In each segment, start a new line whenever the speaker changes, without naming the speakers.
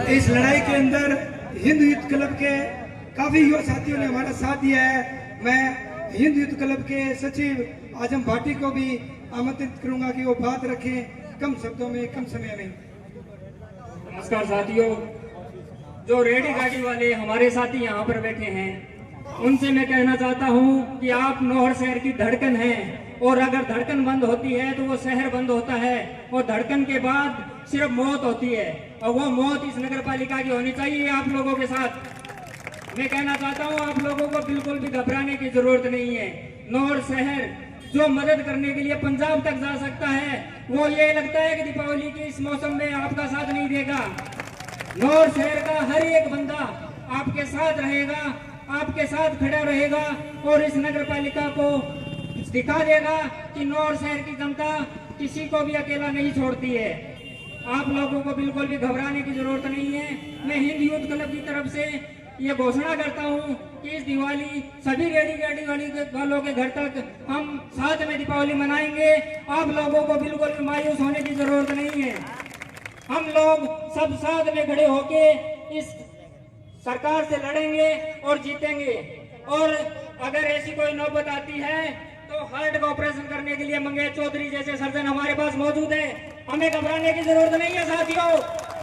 इस लड़ाई के अंदर हिंद युद्ध क्लब के काफी युवा साथियों ने हमारा साथ दिया है। मैं हिंद युद्ध क्लब के सचिव आजम भाटी को भी आमंत्रित करूंगा कि वो बात रखें कम शब्दों में, कम समय में।
नमस्कार साथियों, जो रेडी गाड़ी वाले हमारे साथी यहाँ पर बैठे हैं उनसे मैं कहना चाहता हूँ कि आप नौहर शहर की धड़कन हैं, और अगर धड़कन बंद होती है तो वो शहर बंद होता है, और धड़कन के बाद सिर्फ मौत होती है, और वो मौत इस नगर पालिका की होनी चाहिए। आप लोगों के साथ मैं कहना चाहता हूँ, आप लोगों को बिल्कुल भी घबराने की जरूरत नहीं है। नौहर शहर जो मदद करने के लिए पंजाब तक जा सकता है, वो ये लगता है कि दीपावली के इस मौसम में आपका साथ नहीं देगा। नौहर शहर का हर एक बंदा आपके साथ रहेगा, आपके साथ खड़ा रहेगा, और इस नगर पालिका को दिखा देगा कि नौहर शहर की जनता किसी को भी अकेला नहीं छोड़ती है। आप लोगों को बिल्कुल भी घबराने की जरूरत नहीं है। मैं हिंद यूथ क्लब की तरफ से ये घोषणा करता हूँ कि इस दिवाली सभी रेडी गाड़ी वालों के घर तक हम साथ में दीपावली मनाएंगे। आप लोगों को बिल्कुल भी मायूस होने की जरूरत नहीं है। हम लोग सब साथ में खड़े होके इस सरकार से लड़ेंगे और जीतेंगे। और अगर ऐसी कोई नौबत आती है तो हार्ट का ऑपरेशन करने के लिए मंगेश चौधरी जैसे सर्जन हमारे पास मौजूद है। हमें घबराने की जरूरत नहीं है साथियों,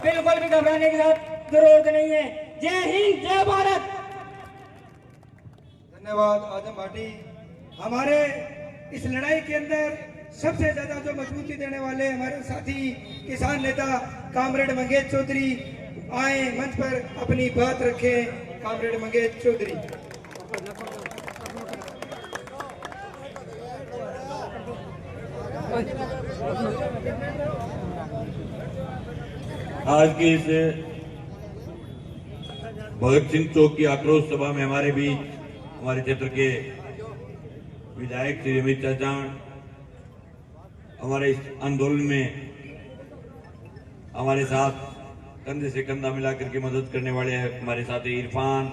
बिल्कुल भी घबराने की जरूरत नहीं है। जय हिंद, जय भारत।
धन्यवाद आजम भाटी। हमारे इस लड़ाई के अंदर सबसे ज्यादा जो मजबूती देने वाले हमारे साथी किसान नेता कामरेड मंगेश चौधरी आए, मंच पर अपनी बात रखें। कामरेड मंगेश चौधरी।
आज की इस भगत सिंह चौक की आक्रोश सभा में हमारे बीच हमारे क्षेत्र के विधायक श्री अमित चाचा, हमारे इस आंदोलन में हमारे साथ कंधे से कंधा मिलाकर के मदद करने वाले हमारे साथी इरफान,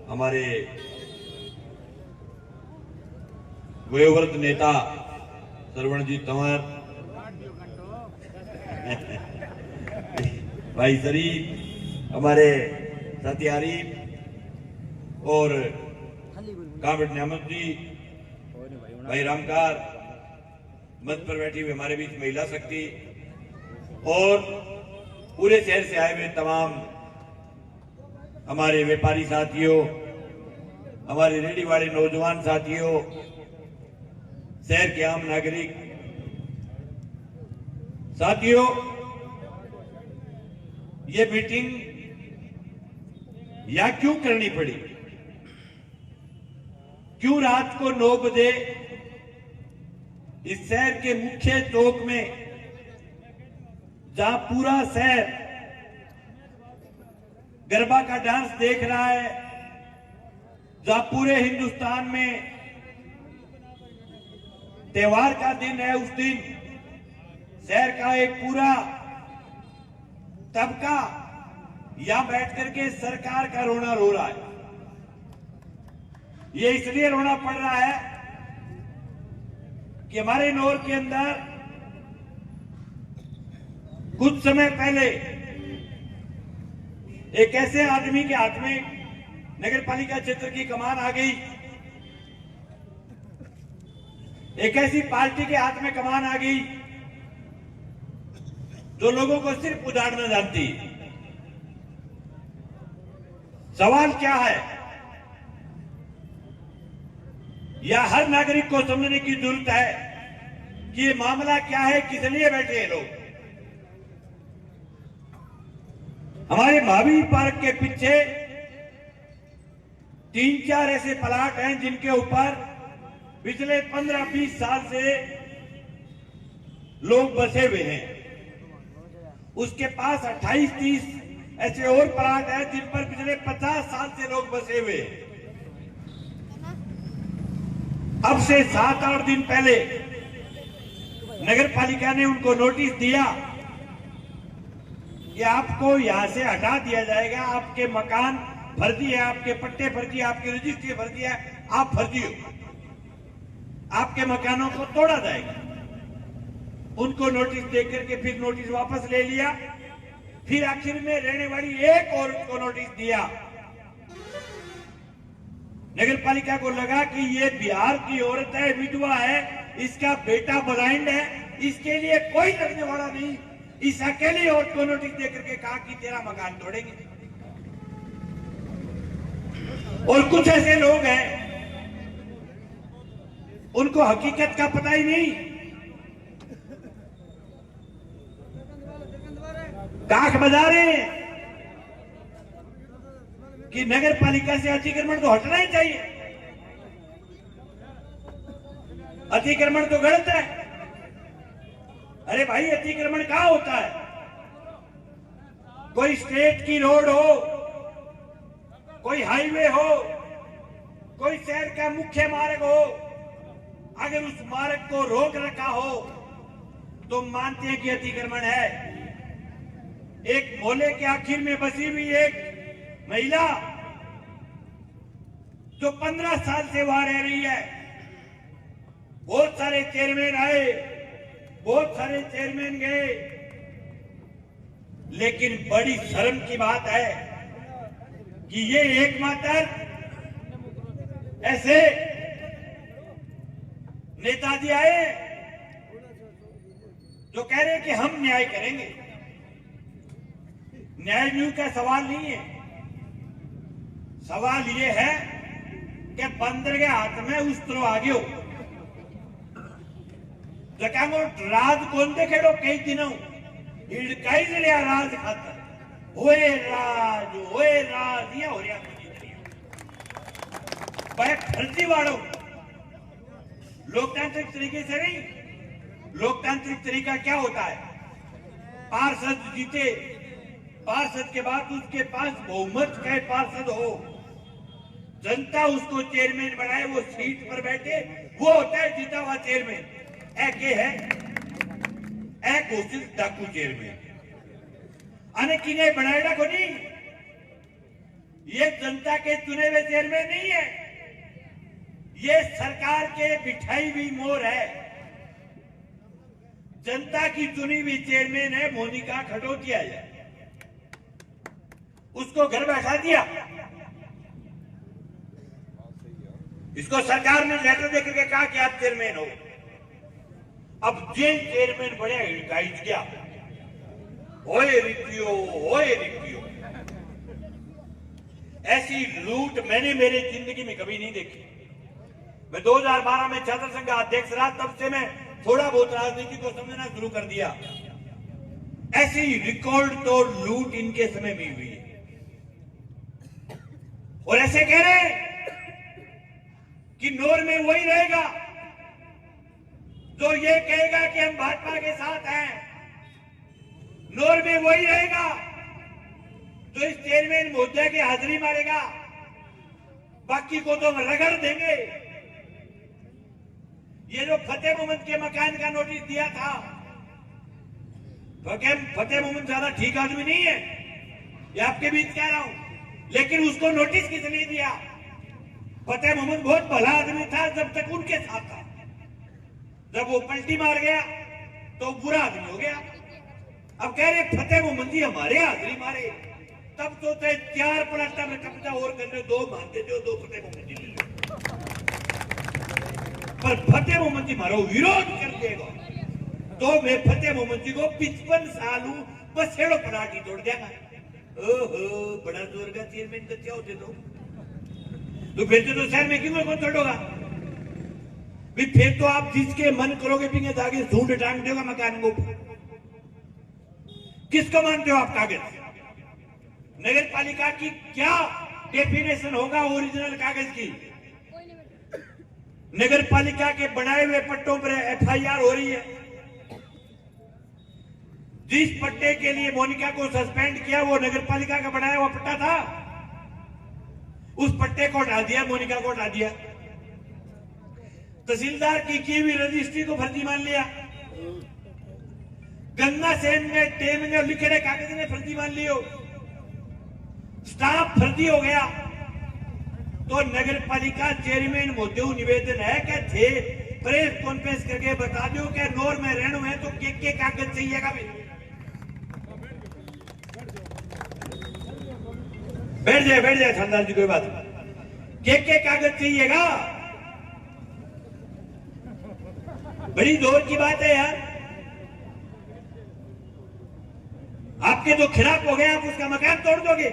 हमारे वयोवृद्ध नेता सरवणजीत तंवर, भाई शरीफ, हमारे साथी आरिफ और कामरेड नियामत जी, भाई रामकार, मंच पर बैठी हुई हमारे बीच महिला शक्ति और पूरे शहर से आए हुए तमाम हमारे व्यापारी साथियों, हमारे रेडी वाले नौजवान साथियों, शहर के आम नागरिक साथियों, ये मीटिंग या क्यों करनी पड़ी? क्यों रात को 9 बजे इस शहर के मुख्य चौक में, जहां पूरा शहर गरबा का डांस देख रहा है, जहां पूरे हिंदुस्तान में त्योहार का दिन है, उस दिन शहर का एक पूरा तबका यहां बैठ करके सरकार का रोना रो रहा है। ये इसलिए रोना पड़ रहा है कि हमारे नौर के अंदर कुछ समय पहले एक ऐसे आदमी के हाथ में नगर पालिका क्षेत्र की कमान आ गई, एक ऐसी पार्टी के हाथ में कमान आ गई जो लोगों को सिर्फ उजाड़ना जानती है। सवाल क्या है, या हर नागरिक को समझने की जरूरत है कि ये मामला क्या है, किस लिए बैठे हैं लोग। हमारे महावीर पार्क के पीछे 3-4 ऐसे प्लाट हैं जिनके ऊपर पिछले 15-20 साल से लोग बसे हुए हैं। उसके पास 28-30 ऐसे और प्लाट हैं जिन पर पिछले 50 साल से लोग बसे हुए हैं। अब से 7-8 दिन पहले नगर पालिका ने उनको नोटिस दिया कि आपको यहां से हटा दिया जाएगा, आपके मकान फर्जी है, आपके पट्टे फर्जी है, आपकी रजिस्ट्री फर्जी है, आप फर्जी हो, आपके मकानों को तोड़ा जाएगा। उनको नोटिस देकर के फिर नोटिस वापस ले लिया, फिर आखिर में रहने वाली एक औरत को नोटिस दिया। नगर पालिका को लगा कि ये बिहार की औरत है, विधवा है, इसका बेटा ब्लाइंड है, इसके लिए कोई लगने वाला नहीं। इस अकेली औरत को नोटिस देकर के कहा कि तेरा मकान तोड़ेंगे। और कुछ ऐसे लोग हैं, उनको हकीकत का पता ही नहीं, काख बजा रहे हैं कि नगर पालिका से अतिक्रमण तो हटना ही चाहिए, अतिक्रमण तो गलत है। अरे भाई, अतिक्रमण कहां होता है? कोई स्टेट की रोड हो, कोई हाईवे हो, कोई शहर का मुख्य मार्ग हो, अगर उस मार्ग को रोक रखा हो तो मानते हैं कि अतिक्रमण है। एक मोहल्ले के आखिर में बसी हुई एक महिला जो 15 साल से वहां रह रही है, बहुत सारे चेयरमैन आए, बहुत सारे चेयरमैन गए, लेकिन बड़ी शर्म की बात है कि ये एकमात्र ऐसे नेताजी आए जो कह रहे हैं कि हम न्याय करेंगे। न्याय न्यू का सवाल नहीं है, सवाल ये है कि बंदर के हाथ में उस तरह आगे हो जकांगो राज कौन देखेड़ो कई दिनों हिड़काई जलिया राज खाता होए राज या हो रहा फर्जी वाड़ो। लोकतांत्रिक तरीके से नहीं। लोकतांत्रिक तरीका क्या होता है? पार्षद जीते, पार्षद के बाद उसके पास बहुमत का पार्षद हो, जनता उसको चेयरमैन बनाए, वो सीट पर बैठे, वो होता है जीता हुआ चेयरमैन। एक घोषित डाकू चेयरमैन अने किने बनाएगा को नहीं। ये जनता के चुने हुए चेयरमैन नहीं है, ये सरकार के बिठाई हुई मोहर है। जनता की चुनी हुई चेयरमैन है मोनिका खटोतिया, उसको घर बैठा दिया। इसको सरकार ने लेटर देकर के कहा कि आप चेयरमैन हो। अब जेल चेयरमैन बड़े हिड़काइज गया, होए रिक्तियो। ऐसी लूट मैंने मेरी जिंदगी में कभी नहीं देखी। मैं 2012 में छात्र संघ का अध्यक्ष रहा, तब से मैं थोड़ा बहुत राजनीति को समझना शुरू कर दिया। ऐसी रिकॉर्ड तोड़ लूट इनके समय में हुई है। और ऐसे कह रहे हैं कि नोर में वही रहेगा जो ये कहेगा कि हम भाजपा के साथ हैं। नोर में वही रहेगा जो इस चेयरमैन महोदय की हाजिरी मारेगा, बाकी को तो हम रगड़ देंगे। ये जो फतेह मोहम्मद के मकान का नोटिस दिया था, फतेह मोहम्मद ज्यादा ठीक आदमी नहीं है, ये आपके बीच कह रहा हूं, लेकिन उसको नोटिस किसने दिया? फतेह मोहम्मद बहुत भला आदमी था जब तक उनके साथ था। जब वो पलटी मार गया तो बुरा आदमी हो गया। अब कह रहे फतेह मोहम्मद जी हमारे हाजिरी मारे, तब तो 4 प्लाटा में कब्जा और करने 2 मानते थे, 2 फतेह मोहम्मद जी ले लो। पर फतेह मोहम्मद जी मारो विरोध कर देगा तो मैं फतेह मोहम्मद जी को 55 साल हूं बस छेड़ो पराठी तोड़ देगा। ओहो, बड़ा जोर का चेयरमैन तो क्या होते तो फिर तो शहर में क्यों कौन तोड़ोगा? फिर तो आप जिसके मन करोगे पिंगे आगे झूठ टांग देगा मकान को। किसको मानते हो आप कागज? नगर पालिका की क्या डेफिनेशन होगा ओरिजिनल कागज की? नगर पालिका के बनाए हुए पट्टों पर एफआईआर हो रही है। जिस पट्टे के लिए मोनिका को सस्पेंड किया वो नगर पालिका का बनाया हुआ पट्टा था, उस पट्टे को हटा दिया, मोनिका को हटा दिया। तहसीलदार की हुई रजिस्ट्री को फर्जी मान लिया, गन्ना सेन में टेम में लिखे गए कागज ने फर्जी मान लियो, स्टाफ फर्जी हो गया। तो नगर पालिका चेयरमैन मोदी निवेदन है कि थे प्रेस कॉन्फ्रेंस करके बता दो कि नोर में रहना है तो के कागज चाहिएगा। बैठ जाए थानेदार जी, कोई बात नहीं। के कागज चाहिएगा? बड़ी जोर की बात है यार। आपके जो खिलाफ हो गए आप उसका मकान तोड़ दोगे,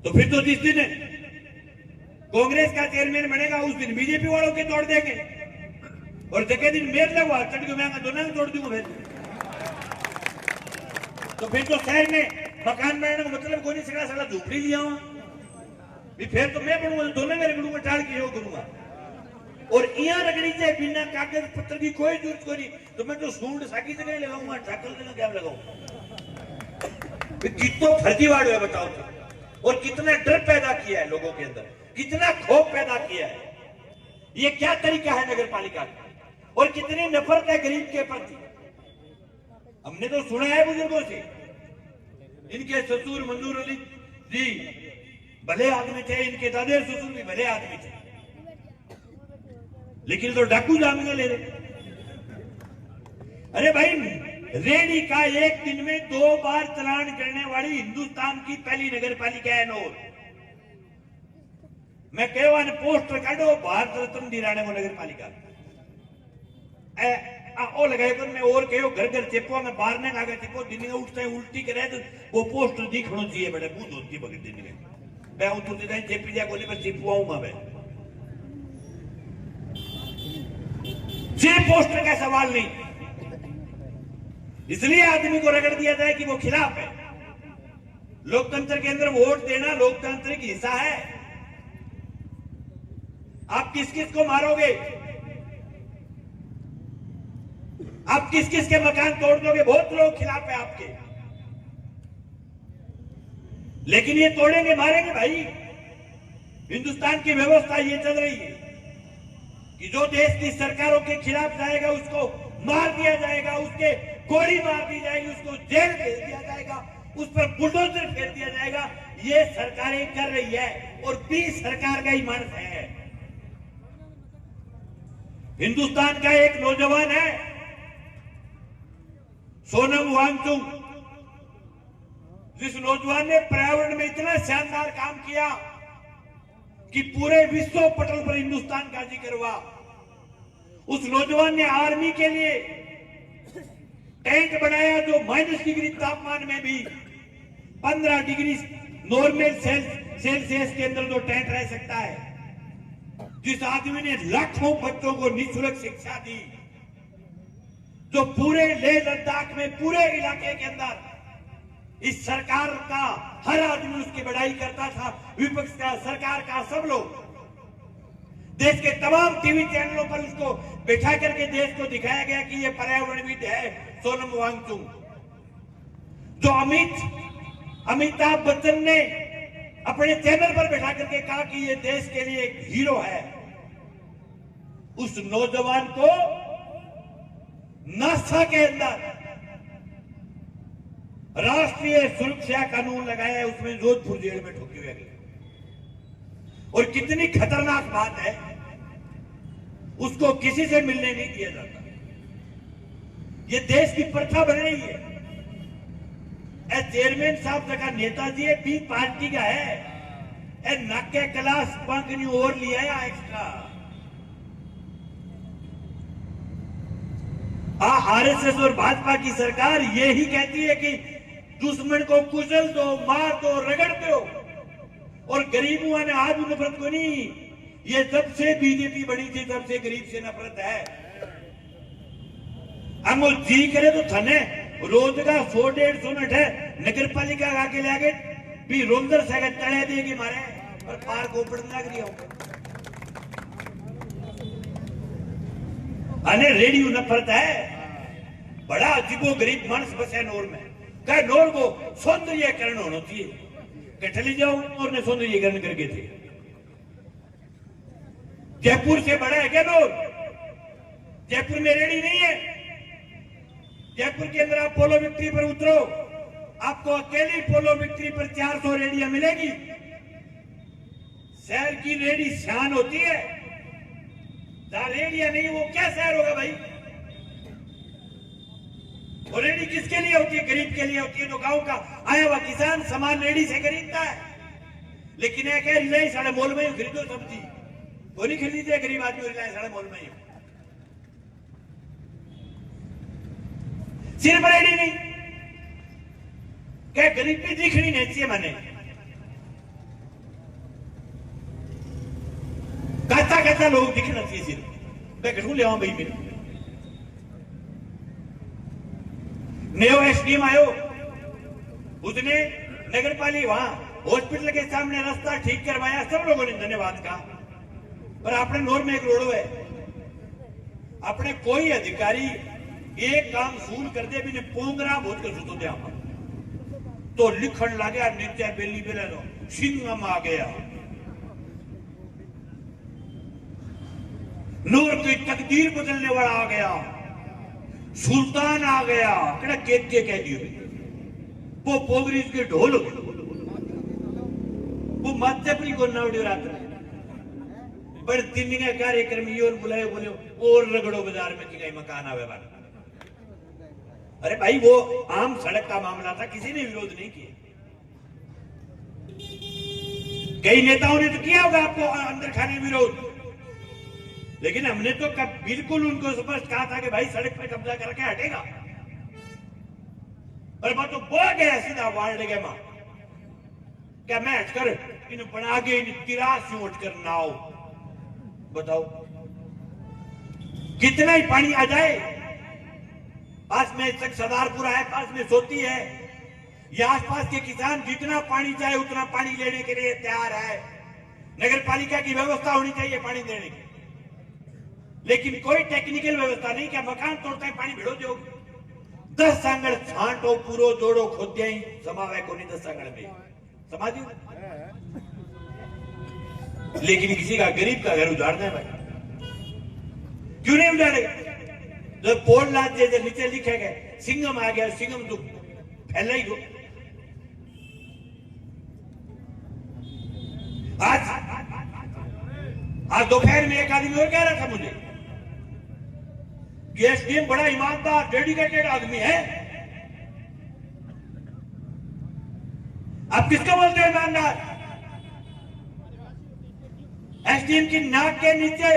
तो फिर तो जिस दिन कांग्रेस का चेयरमैन बनेगा उस दिन बीजेपी वालों के तोड़ देंगे, और जगह दिन मेर लगवा चढ़ के मैं दोनों को तोड़ दूंगा फिर। तो फिर तो शहर में मकान बनाने का मतलब कोई नहीं, सड़ा सड़ा झोपड़ी लिया हूं फिर तो मैं बनूंगा, दोनों में रगड़ूंगा, टाल के करूंगा। और यहाँ रगड़ी जाए बिना कागज पत्र की कोई जरूरत को नहीं, तो मैं तो सूंड साकी जगह लगाऊंगा, ढाकल जगह क्या लगाऊंगा। कितना फर्जीवाड़ है बताओ तो, और कितना डर पैदा किया है लोगों के अंदर, कितना खौफ पैदा किया है। ये क्या तरीका है नगर पालिका का, और कितनी नफरत है गरीब के प्रति। हमने तो सुना है बुजुर्गों से, इनके ससुर मंजूर अली जी भले आदमी थे, इनके दादे ससुर भी भले आदमी थे, लेकिन तो डाकू जामिया ले रहे। अरे भाई, रेडी का एक दिन में 2 बार चलान करने वाली हिंदुस्तान की पहली नगर पालिका है नौर। मैं कहवा ने पोस्टर काटो भारत रत्न दिलाने को नगर पालिका ओ लगाए पर मैं और कहो घर घर चेपो, मैं बाहर ने आगे चेपो, दिन में उठते उल्टी करे तो वो पोस्टर दिखना चाहिए। बड़े बूंद होती है बगैर दिन में मैं उतरते जाए चेपी जा कोने पर चिपवाऊंगा मैं। सिर्फ पोस्टर का सवाल नहीं, इसलिए आदमी को रगड़ दिया जाए कि वो खिलाफ है। लोकतंत्र के अंदर वोट देना लोकतांत्रिक हिस्सा है। आप किस किस को मारोगे, आप किस किस के मकान तोड़ दोगे, बहुत लोग खिलाफ है आपके, लेकिन ये तोड़ेंगे मारेंगे भाई। हिंदुस्तान की व्यवस्था ये चल रही है कि जो देश की सरकारों के खिलाफ जाएगा उसको मार दिया जाएगा, उसके गोली मार दी जाएगी, उसको जेल भेज दिया जाएगा, उस पर बुलडोजर फेर दिया जाएगा। ये सरकारें कर रही है, और 20 सरकार का ही मानस है। हिंदुस्तान का एक नौजवान है सोनम वांगचुक, जिस नौजवान ने पर्यावरण में इतना शानदार काम किया कि पूरे विश्व पटल पर हिंदुस्तान का जिक्र हुआ। उस नौजवान ने आर्मी के लिए टेंट बनाया जो -डिग्री तापमान में भी 15 डिग्री नॉर्मल सेल्सियस के अंदर जो टेंट रह सकता है। जिस आदमी ने लाखों बच्चों को निःशुल्क शिक्षा दी, जो पूरे लेह लद्दाख में पूरे इलाके के अंदर इस सरकार का हर आदमी उसकी बड़ाई करता था, विपक्ष का, सरकार का, सब लोग। देश के तमाम टीवी चैनलों पर उसको बैठा करके देश को दिखाया गया कि ये पर्यावरणविद है सोनम वांगचुक। जो अमिताभ बच्चन ने अपने चैनल पर बैठा करके कहा कि ये देश के लिए एक हीरो है। उस नौजवान को नासा के अंदर राष्ट्रीय सुरक्षा कानून लगाया है, उसमें जोधपुर जेल में ठोके हुए गए। और कितनी खतरनाक बात है, उसको किसी से मिलने नहीं दिया जाता। ये देश की प्रथा बन रही है। चेयरमैन साहब जगह नेताजी है, बी पार्टी का है, नाके क्लास पंखनी और लिया है एक्स्ट्रा। आरएसएस और भाजपा की सरकार यही कहती है कि दुश्मन को कुचल दो, मार दो, रगड़ दो, और गरीबों ने आज नफरत को नहीं। ये जब से बीजेपी बनी थी तब से गरीब से नफरत है। हम जी करे तो थने रोज का 100-150 मिनट है नगर पालिका आके लागे भी रोंदर से तड़े देगी मारे और पार को पड़ने लग रही हो। अने रेडियो नफरत है। बड़ा अजीबो गरीब मानस बसे नोर में, क्या नोर को सौंदर्यकरण होना चाहिए। कठली जाओ और ने सौंदर्यकरण करके थे। जयपुर से बड़ा है क्या नोर? जयपुर में रेडी नहीं है। जयपुर के अंदर आप पोलो विक्ट्री पर उतरो, आपको अकेली पोलो विक्ट्री पर 400 रेडियां मिलेगी। शहर की रेडी शान होती है, जहां रेडियां नहीं वो क्या शहर होगा भाई? और रेडी किसके लिए होती है? गरीब के लिए होती है। तो गांव का आया हुआ किसान सामान रेडी से खरीदता है, लेकिन यह कह रिलायंस साढ़े मॉल में ही खरीदो सब्जी, वो नहीं खरीदते गरीब आदमी रिलायंस साढ़े मॉल में ही। सिर्फ रेडी नहीं, क्या गरीबी दिखनी नहीं चाहिए मैंने कहता लोग दिखना चाहिए सिर्फ। मैं घटू ले आऊं भाई मेरे नयो एसडीएम आयो, उसने नगर पालिका वहां हॉस्पिटल के सामने रास्ता ठीक करवाया, सब लोगों ने धन्यवाद कहा। पर अपने नोर में एक रोड है, अपने कोई अधिकारी एक काम सूल कर दे भी ने पोंगरा बहुत कर सुतो दे तो लिखण लगा नीचे बेली बेला नो सिंगम आ गया, नूर की तकदीर बदलने वाला आ गया, सुल्तान आ गया। कड़ा केक के कह दियो वो पोगरी के ढोल वो माथे पर को नावड़ी रात पर दिन का कार्यक्रम और बुलाए बोले और रगड़ो बाजार में कि मकान आवे बार। अरे भाई वो आम सड़क का मामला था, किसी ने विरोध नहीं किया। कई नेताओं ने तो किया होगा आपको अंदर खाने विरोध, लेकिन हमने तो बिल्कुल उनको स्पष्ट कहा था कि भाई सड़क पर कब्जा करके हटेगा। और बात तो बोल गया सीधा वार्ड गए मां क्या मैं हटकर इन बना के इन तिरास उठकर नाव बताओ कितना ही पानी आ जाए। पास में तक सरदारपुरा है, पास में सोती है, ये आसपास के किसान जितना पानी चाहे उतना पानी लेने के लिए तैयार है। नगर पालिका की व्यवस्था होनी चाहिए पानी देने की, लेकिन कोई टेक्निकल व्यवस्था नहीं। क्या मकान तोड़ते हैं पानी भिड़ो दो 10 सांगड़ छांटो पूरो जोड़ो खोदे ही समावे को नहीं 10 सांगड़ में समाज। लेकिन किसी का गरीब का घर उजाड़ना है भाई, क्यों नहीं उजाड़ेगा? जब बोर्ड लाते जब नीचे लिखे गए सिंगम आ गया, सिंगम तो फैला ही हो। आज दोपहर में एक आदमी और कह रहा था मुझे कि एसडीएम बड़ा ईमानदार डेडिकेटेड आदमी है। आप किसको बोलते हो ईमानदार? एसडीएम की नाक के नीचे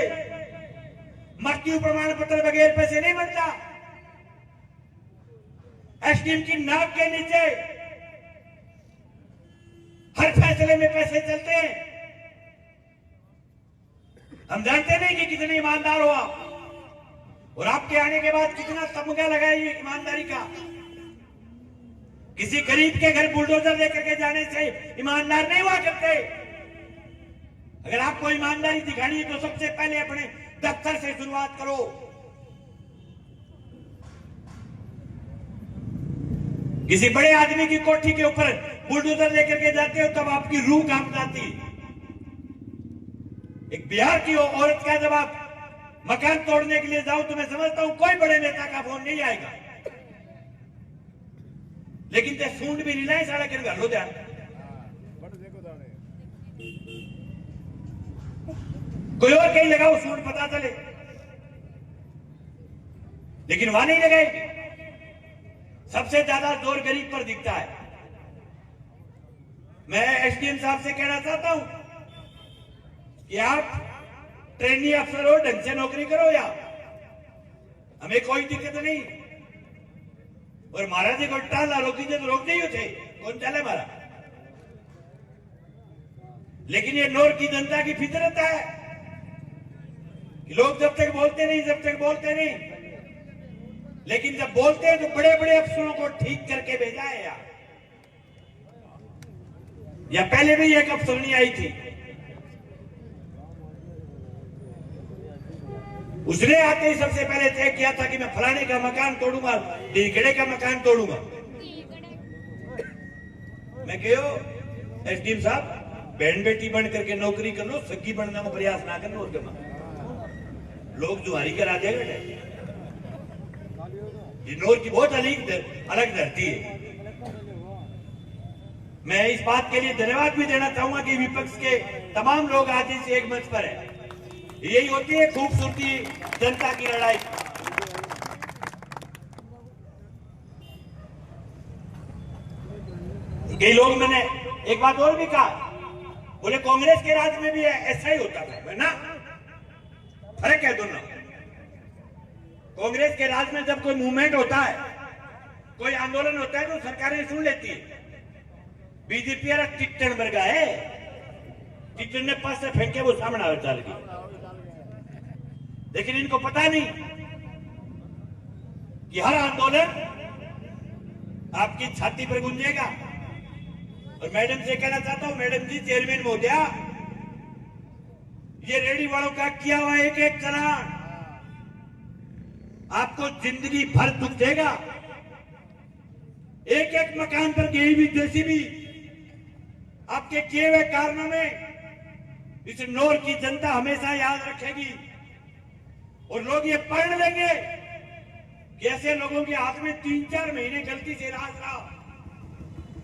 मृत्यु प्रमाण पत्र बगैर पैसे नहीं बनता। एसडीएम की नाक के नीचे हर फैसले में पैसे चलते हैं। हम जानते नहीं कि कितने ईमानदार हो आप, और आपके आने के बाद कितना तमगा लगाया ये ईमानदारी का। किसी गरीब के घर बुलडोजर लेकर के जाने से ईमानदार नहीं हुआ करते। अगर आपको ईमानदारी दिखानी है तो सबसे पहले अपने दफ्तर से शुरुआत करो। किसी बड़े आदमी की कोठी के ऊपर बुलडोजर लेकर के जाते हो तब आपकी रूह कांप जाती। एक बिहार की औरत का जब आप मकान तोड़ने के लिए जाओ तो मैं समझता हूं कोई बड़े नेता का फोन नहीं आएगा, लेकिन ते सूंड भी नहीं सारा कर घर लो ध्यान। कोई और कहीं लगाओ सूंड पता चले, लेकिन वहां नहीं लगाए। सबसे ज्यादा जोर गरीब पर दिखता है। मैं एसडीएम साहब से कहना चाहता हूं कि आप ट्रेनी अफसर हो, ढंग से नौकरी करो, या हमें कोई दिक्कत नहीं। और महाराज जी को टाला रोकी तो रोक नहीं थे, कौन चले मारा। लेकिन ये नोर की जनता की फितरत है कि लोग जब तक बोलते नहीं, लेकिन जब बोलते हैं तो बड़े बड़े अफसरों को ठीक करके भेजा है। या पहले भी एक अफसरनी आई थी, उसने आते ही सबसे पहले तय किया था कि मैं फलाने का मकान तोड़ूंगा, ढीकड़े का मकान तोड़ूंगा। मैं कहो एसडीएम साहब बहन बेटी बन करके नौकरी कर लो, सगी बनने का प्रयास ना करना। और लोग जुआरी करा देगा। ये नोर की बहुत अलग धरती है। मैं इस बात के लिए धन्यवाद भी देना चाहूंगा कि विपक्ष के तमाम लोग आज इस एक मंच पर है। यही होती है खूबसूरती जनता की लड़ाई। कई लोग, मैंने एक बात और भी कहा, बोले कांग्रेस के राज में भी ऐसा ही होता था ना। फर्क है दोनों। कांग्रेस के राज में जब कोई मूवमेंट होता है, कोई आंदोलन होता है, तो सरकारें सुन लेती है। बीजेपी यार टिट्टन वर्गा है, टिट्टन ने पास से फेंके वो सामने आवे चल गई। लेकिन इनको पता नहीं कि हर आंदोलन आपकी छाती पर गूंजेगा। और मैडम से कहना चाहता हूं, मैडम जी, चेयरमैन महोदया, ये रेडी वालों का किया हुआ एक एक चालान आपको जिंदगी भर दुख देगा। एक एक मकान पर गई भी जेसीबी आपके किए हुए कारनामे इस नौर की जनता हमेशा याद रखेगी। और लोग ये पढ़ लेंगे कि ऐसे लोगों के हाथ में 3-4 महीने गलती से राज रहा,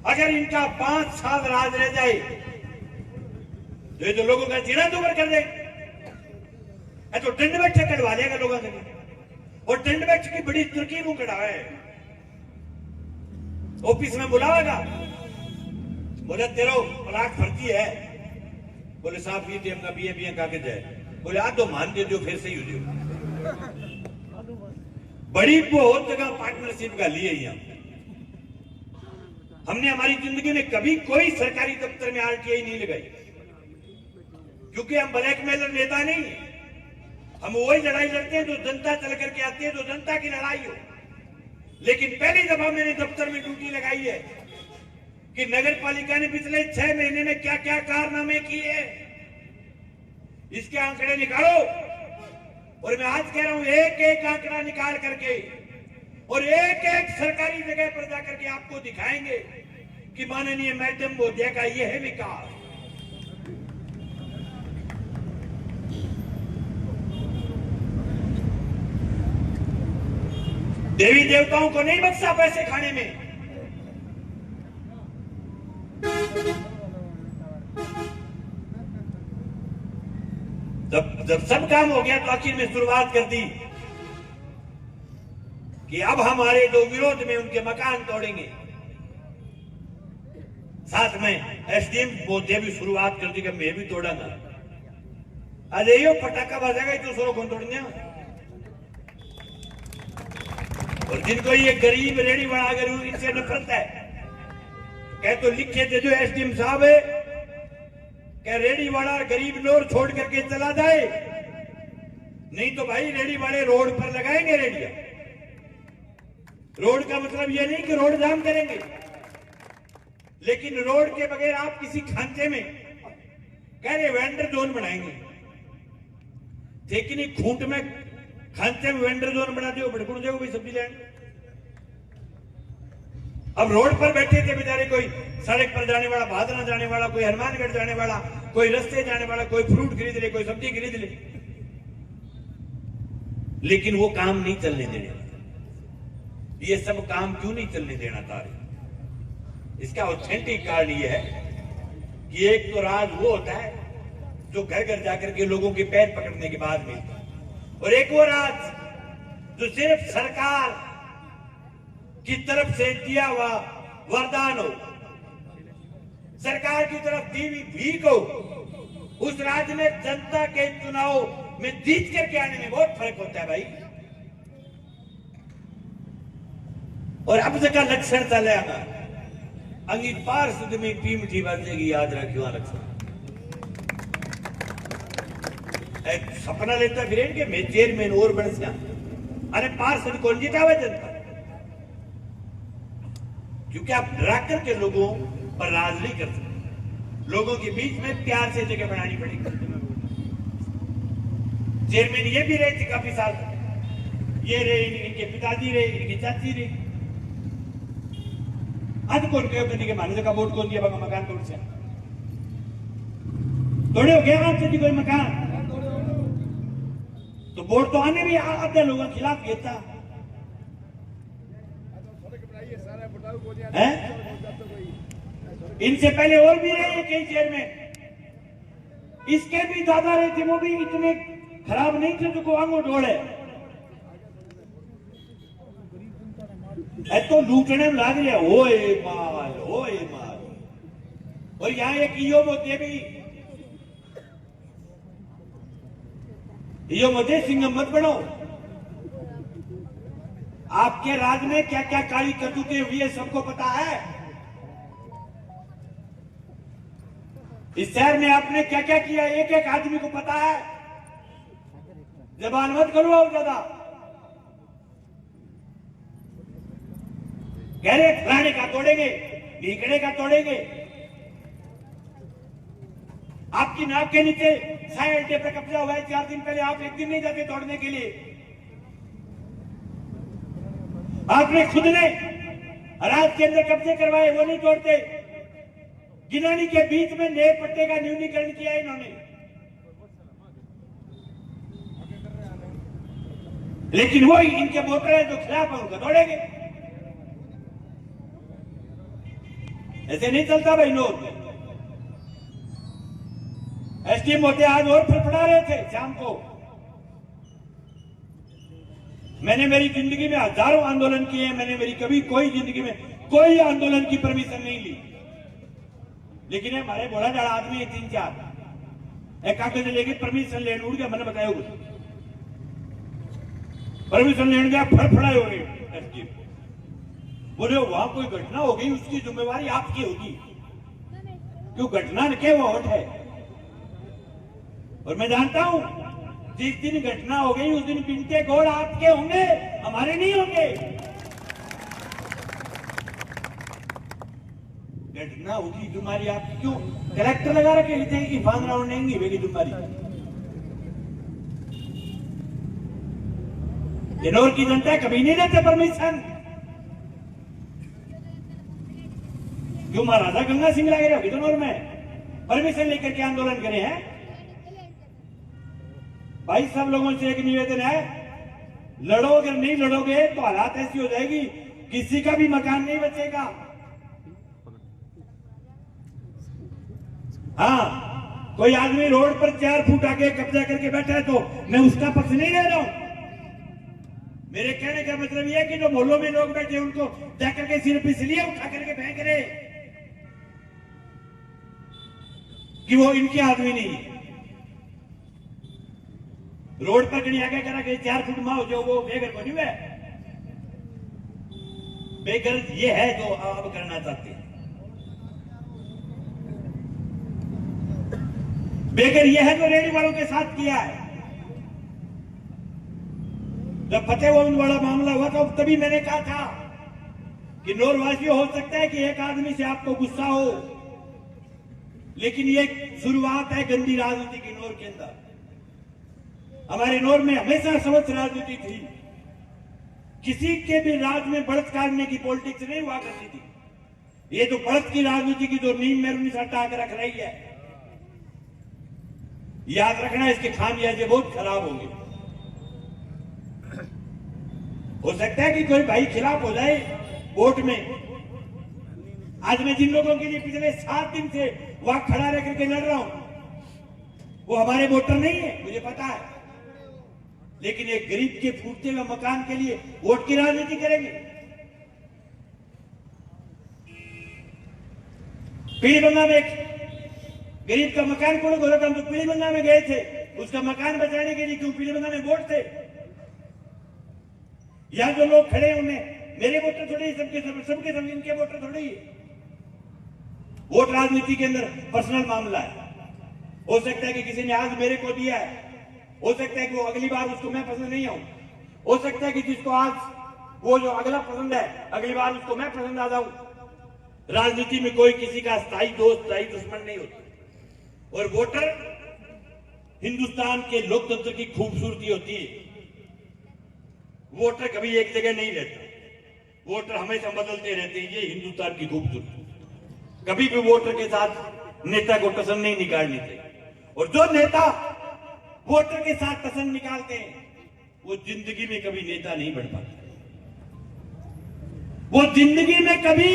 अगर इनका 5 साल राज रह जाए तो ये तो लोगों का जीना दूर कर देंगे। तो दंड बैठक कटवा देगा लोगों से, और दंड बैठक की बड़ी तुर्की को कटावा है। ऑफिस में बुलावेगा, बोले तेरा पलाट भर्ती है, बोले साहब ये अपना बीए कागज है, बोले आज तो मान दे दो, फिर से ही हो। बड़ी बहुत जगह पार्टनरशिप का लिए यहाँ। हमने हमारी जिंदगी में कभी कोई सरकारी दफ्तर में आरटीआई नहीं लगाई, क्योंकि हम ब्लैकमेलर नेता नहीं। हम वही लड़ाई लड़ते हैं जो जनता चल करके आती है, जो जनता की लड़ाई हो। लेकिन पहली दफा मैंने दफ्तर में ड्यूटी लगाई है कि नगर पालिका ने पिछले 6 महीने में क्या क्या कारनामे किए, इसके आंकड़े निकालो। और मैं आज कह रहा हूं, एक एक आंकड़ा निकाल करके और एक एक सरकारी जगह पर जाकर के आपको दिखाएंगे कि माननीय मैडम महोदया का यह है विकास। देवी देवताओं को नहीं बख्शा पैसे खाने में। जब सब काम हो गया तो आखिर में शुरुआत कर दी कि अब हमारे जो विरोध में उनके मकान तोड़ेंगे। साथ में एसडीएम महोदय भी शुरुआत कर दी कि मैं भी तोड़ांगा। आज यो पटाखा बजेगा तो सोरो कौन तोड़ने। और जिनको ये गरीब रेडी बना कर इनसे नफरत है, कह तो लिखे थे जो एसडीएम साहब है, क्या रेडी वाला गरीब नोर छोड़ करके चला जाए, नहीं तो भाई रेडी वाले रोड पर लगाएंगे रेडिया। रोड का मतलब यह नहीं कि रोड जाम करेंगे, लेकिन रोड के बगैर आप किसी खांचे में कह रहे वेंडर जोन बनाएंगे, लेकिन खूंट में खांचे में वेंडर जोन बना दियो, बड़कुड़ जाओ भाई सब्जी लेने। अब रोड पर बैठे थे बेचारे, कोई सड़क पर जाने वाला, भादरा जाने वाला, कोई हनुमानगढ़ जाने वाला, कोई रास्ते जाने वाला, कोई फ्रूट खरीद ले, कोई सब्जी खरीद ले, लेकिन वो काम नहीं चलने देने। ये सब काम क्यों नहीं चलने देना तारे? इसका ऑथेंटिक कारण ये है कि एक तो राज वो होता है जो घर घर जाकर के लोगों के पैर पकड़ने के बाद मिलता है, और एक वो राज जो सिर्फ सरकार की तरफ से दिया हुआ वरदान हो, सरकार की तरफ दी हुई भीख हो। उस राज्य में जनता के चुनाव में जीत करके आने में बहुत फर्क होता है भाई। और अब का लक्षण चले अंगी पार सुध में पीमठी बजेगी, याद रखियो लक्षण। सपना लेता फिर के मैं चेयरमैन और बन सा, अरे पार्षद कौन जितावे जनता, क्योंकि आप डरा करके लोगों पर राज नहीं कर सकते। लोगों के बीच में प्यार से जगह बनानी पड़ेगी। चेयरमैन ये भी रहे थे काफी साल, ये रहे, इनके पिताजी रहे, इनकी चाची रही। आज कौन कहे के माने का वोट कौन दिया बाबा मकान तोड़ से तोड़े हो गया आपसे कोई मकान, तो वोट तो आने भी आधे लोगों के खिलाफ घेता है। इनसे पहले और भी रहे कई चेयरमैन, इसके भी दादा रहे थे, वो भी इतने खराब नहीं थे जो को आंगो ढोले। तो लूटने में लाग लिया, ओए माल ओए माल।
और यहाँ एक ईओ मोते भी, ईओ मोते सिंह मत बनो। आपके राज में क्या क्या काली करतूतें हुई है सबको पता है। इस शहर में आपने क्या क्या किया एक एक आदमी को पता है। जबान मत करो और ज्यादा। कह रहे फलाने का तोड़ेंगे, ढीकड़े का तोड़ेंगे। आपकी नाक के नीचे साय अड्डे पर कब्जा हुआ है 4 दिन पहले, आप एक दिन नहीं जाते तोड़ने के लिए। आपने खुद ने रात के अंदर कब्जे करवाए, वो नहीं तोड़ते। गिनानी के बीच में नए पट्टे का न्यूनीकरण किया इन्होंने, लेकिन वो इनके वोटर है जो खिलाफ है उनको तोड़ेंगे। ऐसे नहीं चलता भाई। लोग एसडीएम होते आज और फड़फड़ा रहे थे शाम को। मैंने मेरी जिंदगी में हजारों आंदोलन किए हैं, मैंने मेरी कभी कोई जिंदगी में कोई आंदोलन की परमिशन नहीं ली। लेकिन हमारे बड़ा बड़ा आदमी है 3-4 एक कागज लेके परमिशन लेने उड़ गया। मैंने बताया कुछ परमिशन लेने गया, फड़फड़ाए हो रहे। बोले वहां कोई घटना हो गई, उसकी जिम्मेवारी आपकी होगी, क्यों घटना के वोट है। और मैं जानता हूं जिस दिन घटना हो गई उस दिन बिनते गोड़ आपके होंगे, हमारे नहीं होंगे। घटना होगी तुम्हारी आपकी, क्यों कलेक्टर लगा रखे थे इरफान राव नहीं होगी तुम्हारी। किन्नौर की जनता कभी नहीं देते परमिशन। क्यों महाराजा गंगा सिंह लगे रहे किन्नौर में परमिशन लेकर के आंदोलन करे हैं। भाई सब लोगों से एक निवेदन है, लड़ो, अगर नहीं लड़ोगे तो हालात ऐसी हो जाएगी किसी का भी मकान नहीं बचेगा। हाँ, कोई आदमी रोड पर 4 फुट आगे कब्जा करके बैठा है तो मैं उसका पक्ष नहीं ले रहा हूं। मेरे कहने का मतलब यह है कि जो मोहल्लों में लोग बैठे उनको जाकर के सिर्फ इसलिए उठा करके फेंक रहे कि वो इनके आदमी नहीं है। रोड पर कहीं आगे करा के 4 फुट माओ जो वो बेघर बनी हुआ है। बेघर ये है जो अब करना चाहते हैं। बेघर ये है जो रेडी वालों के साथ किया है। जब फतेहगंज वाला मामला हुआ था तभी मैंने कहा था कि नौरवासियों हो सकता है कि एक आदमी से आपको गुस्सा हो, लेकिन ये शुरुआत है गंदी राजनीति की नौर के अंदर। हमारे नौर में हमेशा समस्त राजनीति थी, किसी के भी राज में बढ़त काटने की पॉलिटिक्स नहीं हुआ करती थी। ये तो बढ़त की राजनीति की जो नींव में 19 रख रही है, याद रखना इसके खामियाजे बहुत खराब होंगे। हो सकता है कि कोई भाई खिलाफ हो जाए वोट में। आज मैं जिन लोगों के लिए पिछले 7 दिन से वहां खड़ा रह करके लड़ रहा हूं वो हमारे वोटर नहीं है, मुझे पता है, लेकिन एक गरीब के फूटते हुए मकान के लिए वोट की राजनीति करेंगे। पीलीबंगा में एक गरीब का मकान कोड़ हो रहा था, हम तो पीलीबंगा में गए थे उसका मकान बचाने के लिए, क्यों पीलीबंगा में वोट थे। यहां जो लोग खड़े हैं उन्हें मेरे वोटर थोड़ी, सबके सब इनके वोटर थोड़ी। वोट राजनीति के अंदर पर्सनल मामला है। हो सकता है कि किसी ने आज मेरे को दिया है, हो सकता है कि वो अगली बार उसको मैं पसंद नहीं आऊं, हो सकता है कि जिसको आज वो जो अगला पसंद है अगली बार उसको मैं पसंद आ जाऊं। राजनीति में कोई किसी का स्थायी दोस्त स्थायी दुश्मन नहीं होता। और वोटर हिंदुस्तान के लोकतंत्र की खूबसूरती होती है। वोटर कभी एक जगह नहीं रहता, वोटर हमेशा बदलते रहते हैं, ये हिंदुस्तान की खूबसूरती। कभी भी वोटर के साथ नेता को टसन नहीं निकालनी चाहिए। और जो नेता वोटर के साथ टसन निकालते हैं वो जिंदगी में कभी नेता नहीं बन पाते, वो जिंदगी में कभी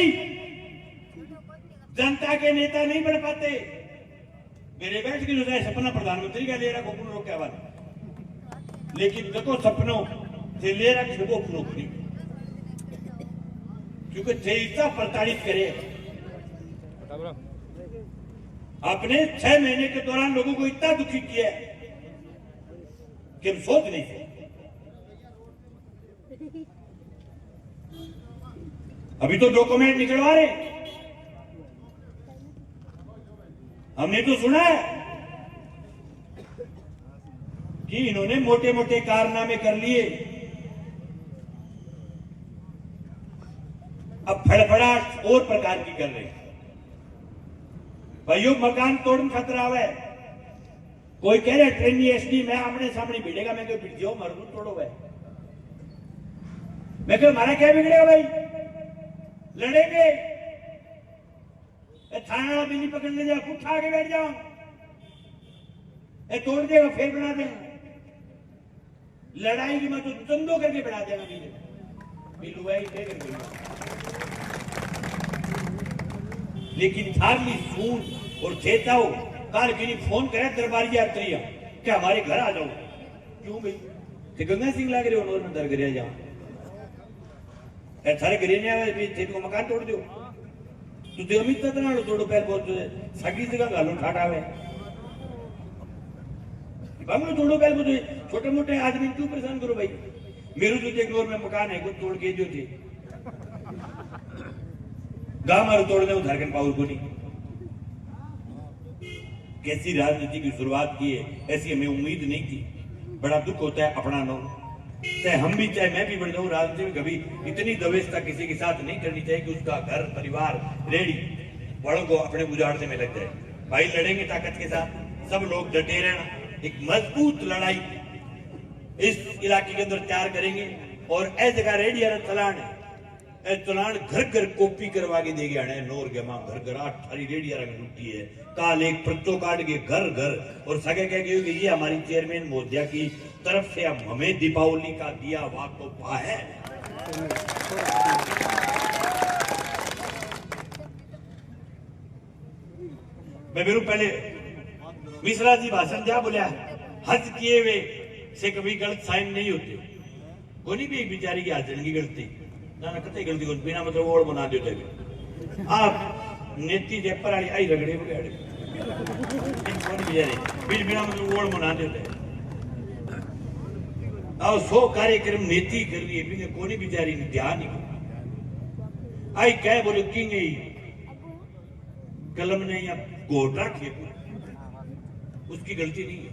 जनता के नेता नहीं बन पाते। मेरे बैठ के जो है सपना प्रधानमंत्री का ले रहा गोकुल रोक के, लेकिन देखो सपनों से ले रहा वो नौकरी, क्योंकि जैसा प्रताड़ित करे आपने 6 महीने के दौरान लोगों को इतना दुखी किया है कि हम सोच नहीं सकते। अभी तो डॉक्यूमेंट निकलवा रहे, हमने तो सुना है कि इन्होंने मोटे मोटे कारनामे कर लिए, अब फड़फड़ाहट और प्रकार की कर रहे हैं। भाइयों, मकान तोड़न खतरा है। कोई कह रहे ट्रेनी एसडी मैं आमने सामने भिड़ेगा, मैं क्यों भिड़ जाओ, मरदू तोड़ो है। मैं क्यों, हमारा क्या बिगड़ेगा भाई, लड़ेंगे। थाना वाला बिल्ली पकड़ने जाओ, कुछ आगे बैठ जाओ, तोड़ देगा फिर बना देगा। लड़ाई की मैं तो चंदो करके बढ़ा देगा बिल्लू भाई करके। लेकिन थारली सून और चेताओ कार की फोन करे दरबारी यात्री क्या हमारे घर आ जाओ। क्यों भाई, ते गंगा सिंह लाग रहे हो नोर में दर गिरिया जा थारे गिरे ने आवे तेरे को मकान तोड़ दो तू ते अमित तना तोड़ो पैर बहुत सागी जगह गालो ठाट आवे बंगलो तोड़ो पैर बहुत छोटे मोटे आदमी क्यों परेशान करो भाई। मेरू जो एक नोर में मकान है कुछ तोड़ के जो थे गांव मारो तोड़ दे झारखंड पावर को नहीं। कैसी राजनीति की शुरुआत की है, ऐसी हमें उम्मीद नहीं थी। बड़ा दुख होता है अपना नो, चाहे हम भी चाहे मैं भी बढ़ जाऊं, राजनीति में कभी इतनी दवेशता किसी के साथ नहीं करनी चाहिए कि उसका घर परिवार रेडी बड़ों को अपने उजाड़ने में लग जाए। भाई लड़ेंगे ताकत के साथ, सब लोग डटे रहना, एक मजबूत लड़ाई इस इलाके के अंदर तैयार करेंगे। और ऐ जगह रेडी चलान चलान घर घर कॉपी करवा के देगे आने नोर के मां घर घर 8 थारी रेडिया रंग लुटी है काल एक पर्चो काट के घर घर और सगे कह गए ये हमारी चेयरमैन मोदिया की तरफ से अब हमें दीपावली का दिया हुआ तोहफा है। मैं मेरू पहले मिश्रा जी भाषण दिया बोलिया हज किए हुए से कभी गलत साइन नहीं होते। कोई भी एक बेचारी की हाजर की गलती ना कतई गलती को बिना मतलब ओढ़ बना देते आप नेती जे पर आई रगड़े बगड़े बिना मतलब ओढ़ बना देते आओ 100 कार्यक्रम नेती कर रही है कोई बेचारी ने ध्यान नहीं आई कह बोले किंग कलम ने या कोट रखे उसकी गलती नहीं है।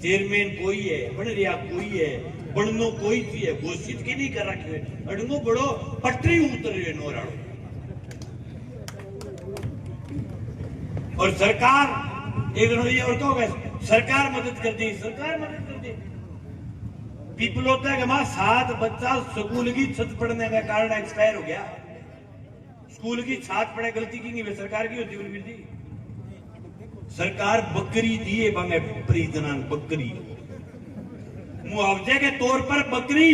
चेयरमैन कोई है बन रिया कोई है बननो कोई थी है घोषित की नहीं कर रखे अड़ंगो बड़ो पटरी उतर रहे नोराड़ो। और सरकार एक और कहोगे सरकार मदद कर दी, सरकार मदद कर दी। पीपल होता है कि हमारा 7 बच्चा स्कूल की छत पढ़ने का कारण एक्सपायर हो गया। स्कूल की छत पढ़े गलती की नहीं सरकार की होती बोली थी। सरकार बकरी दिए बंगे परिजन बकरी मुआवजे के तौर पर बकरी।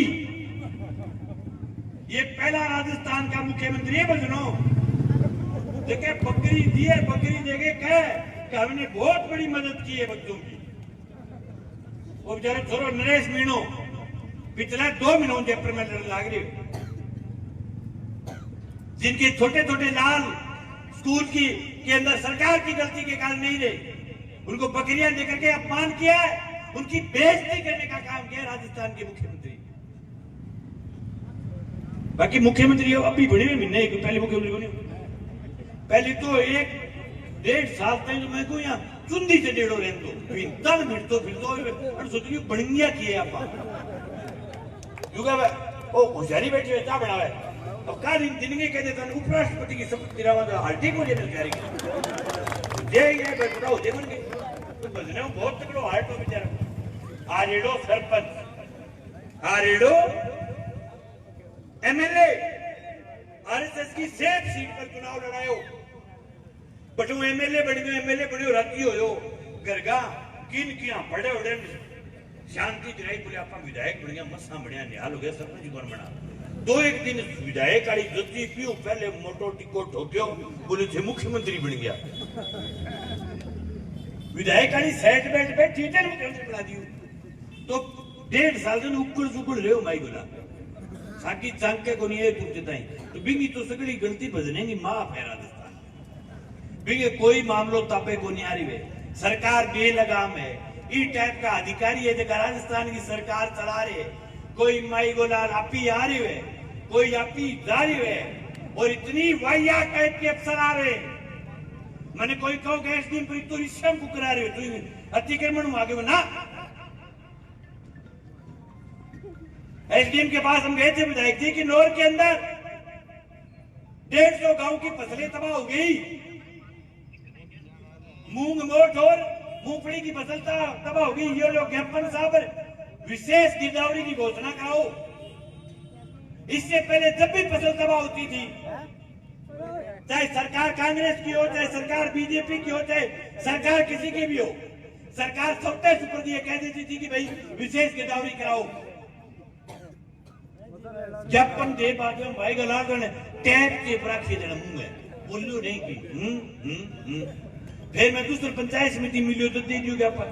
ये पहला राजस्थान का मुख्यमंत्री है बजनो देखे बकरी दिए बकरी देके कहे कि हमने बहुत बड़ी मदद की है बच्चों की। वो बेचारे छोरो नरेश मीणो पिछले 2 महीनों जयपुर में लड़ने लग रहे जिनके छोटे छोटे लाल स्कूल की के अंदर सरकार की गलती के कारण नहीं रहे उनको बकरियां देकर के अपमान किया है, उनकी बेइज्जती करने का काम किया राजस्थान के मुख्यमंत्री। बाकी मुख्यमंत्री अभी बड़े महीने पहले मुख्यमंत्री को नहीं पहले तो 1-1.5 साल तक तो मैं को यहाँ चुंदी से डेढ़ो रहन दो तन फिर तो सोच रही बड़िया किए आप ओ होशियारी बैठी हुई क्या बनावे अब का दिन के कहते थे उपराष्ट्रपति की शपथ दिलावा हल्टी को जेल तैयारी ये बताओ देखोगे तो बजने बहुत तगड़ो हार्ट हो बेचारा आरेडो सरपंच आरेडो एमएलए आरएसएस की सेफ सीट पर चुनाव लड़ायो बट वो एमएलए बनियो राती हो गरगा किन किया बड़े बड़े शांति जराई बोले आप विधायक बन गया मसा बढ़िया निहाल हो गया सरपंच कौन बना 2-1 दिन विधायक आड़ी गलती पियो पहले मोटो टिको ठोक्यो बोले थे मुख्यमंत्री बन गया विधायक आड़ी सेट बेल्ट पे टीचर मुख्यमंत्री बना दियो तो 1.5 साल से उकड़ सुकड़ रहे हो माई बोला साकी चांके को नहीं है पूछते ताई तो बिंगी तो सगड़ी गलती बजने की माफ है राजस्थान बिगे कोई मामलो तापे को नहीं आ रही है। सरकार बेलगाम है। इस टाइप का अधिकारी है जो राजस्थान की सरकार चला रहे है। कोई माई गोलाल आपी आ रही है, कोई आपी जा रही है, और इतनी वाहियात टाइप के अफसर आ रहे हैं। मैंने कोई कहो कि एसडीएम पर तो रिश्वत को करा रहे हो, तो अतिक्रमण में आगे ना। एसडीएम के पास हम गए थे विधायक जी की नौर के अंदर 150 गांव की फसलें तबाह हो गई। मूंग मोट और मूंगफली की फसल तबाह हो गई। ये लोग ज्ञापन साहब विशेष गिरदावरी की घोषणा कराओ। इससे पहले जब भी फसल तबाह होती थी, चाहे सरकार कांग्रेस की हो, चाहे सरकार बीजेपी की हो, चाहे सरकार किसी की भी हो, सरकार सत्ता सुपर ये कह देती थी कि भाई विशेष गिरदावरी कराओ। ज्ञापन दे बाद में भाई गलादन टैप के पराक्षी देना मुंह है बोलियो नहीं की। फिर मैं दूसरी पंचायत समिति मिलियो तो दे दियो ज्ञापन।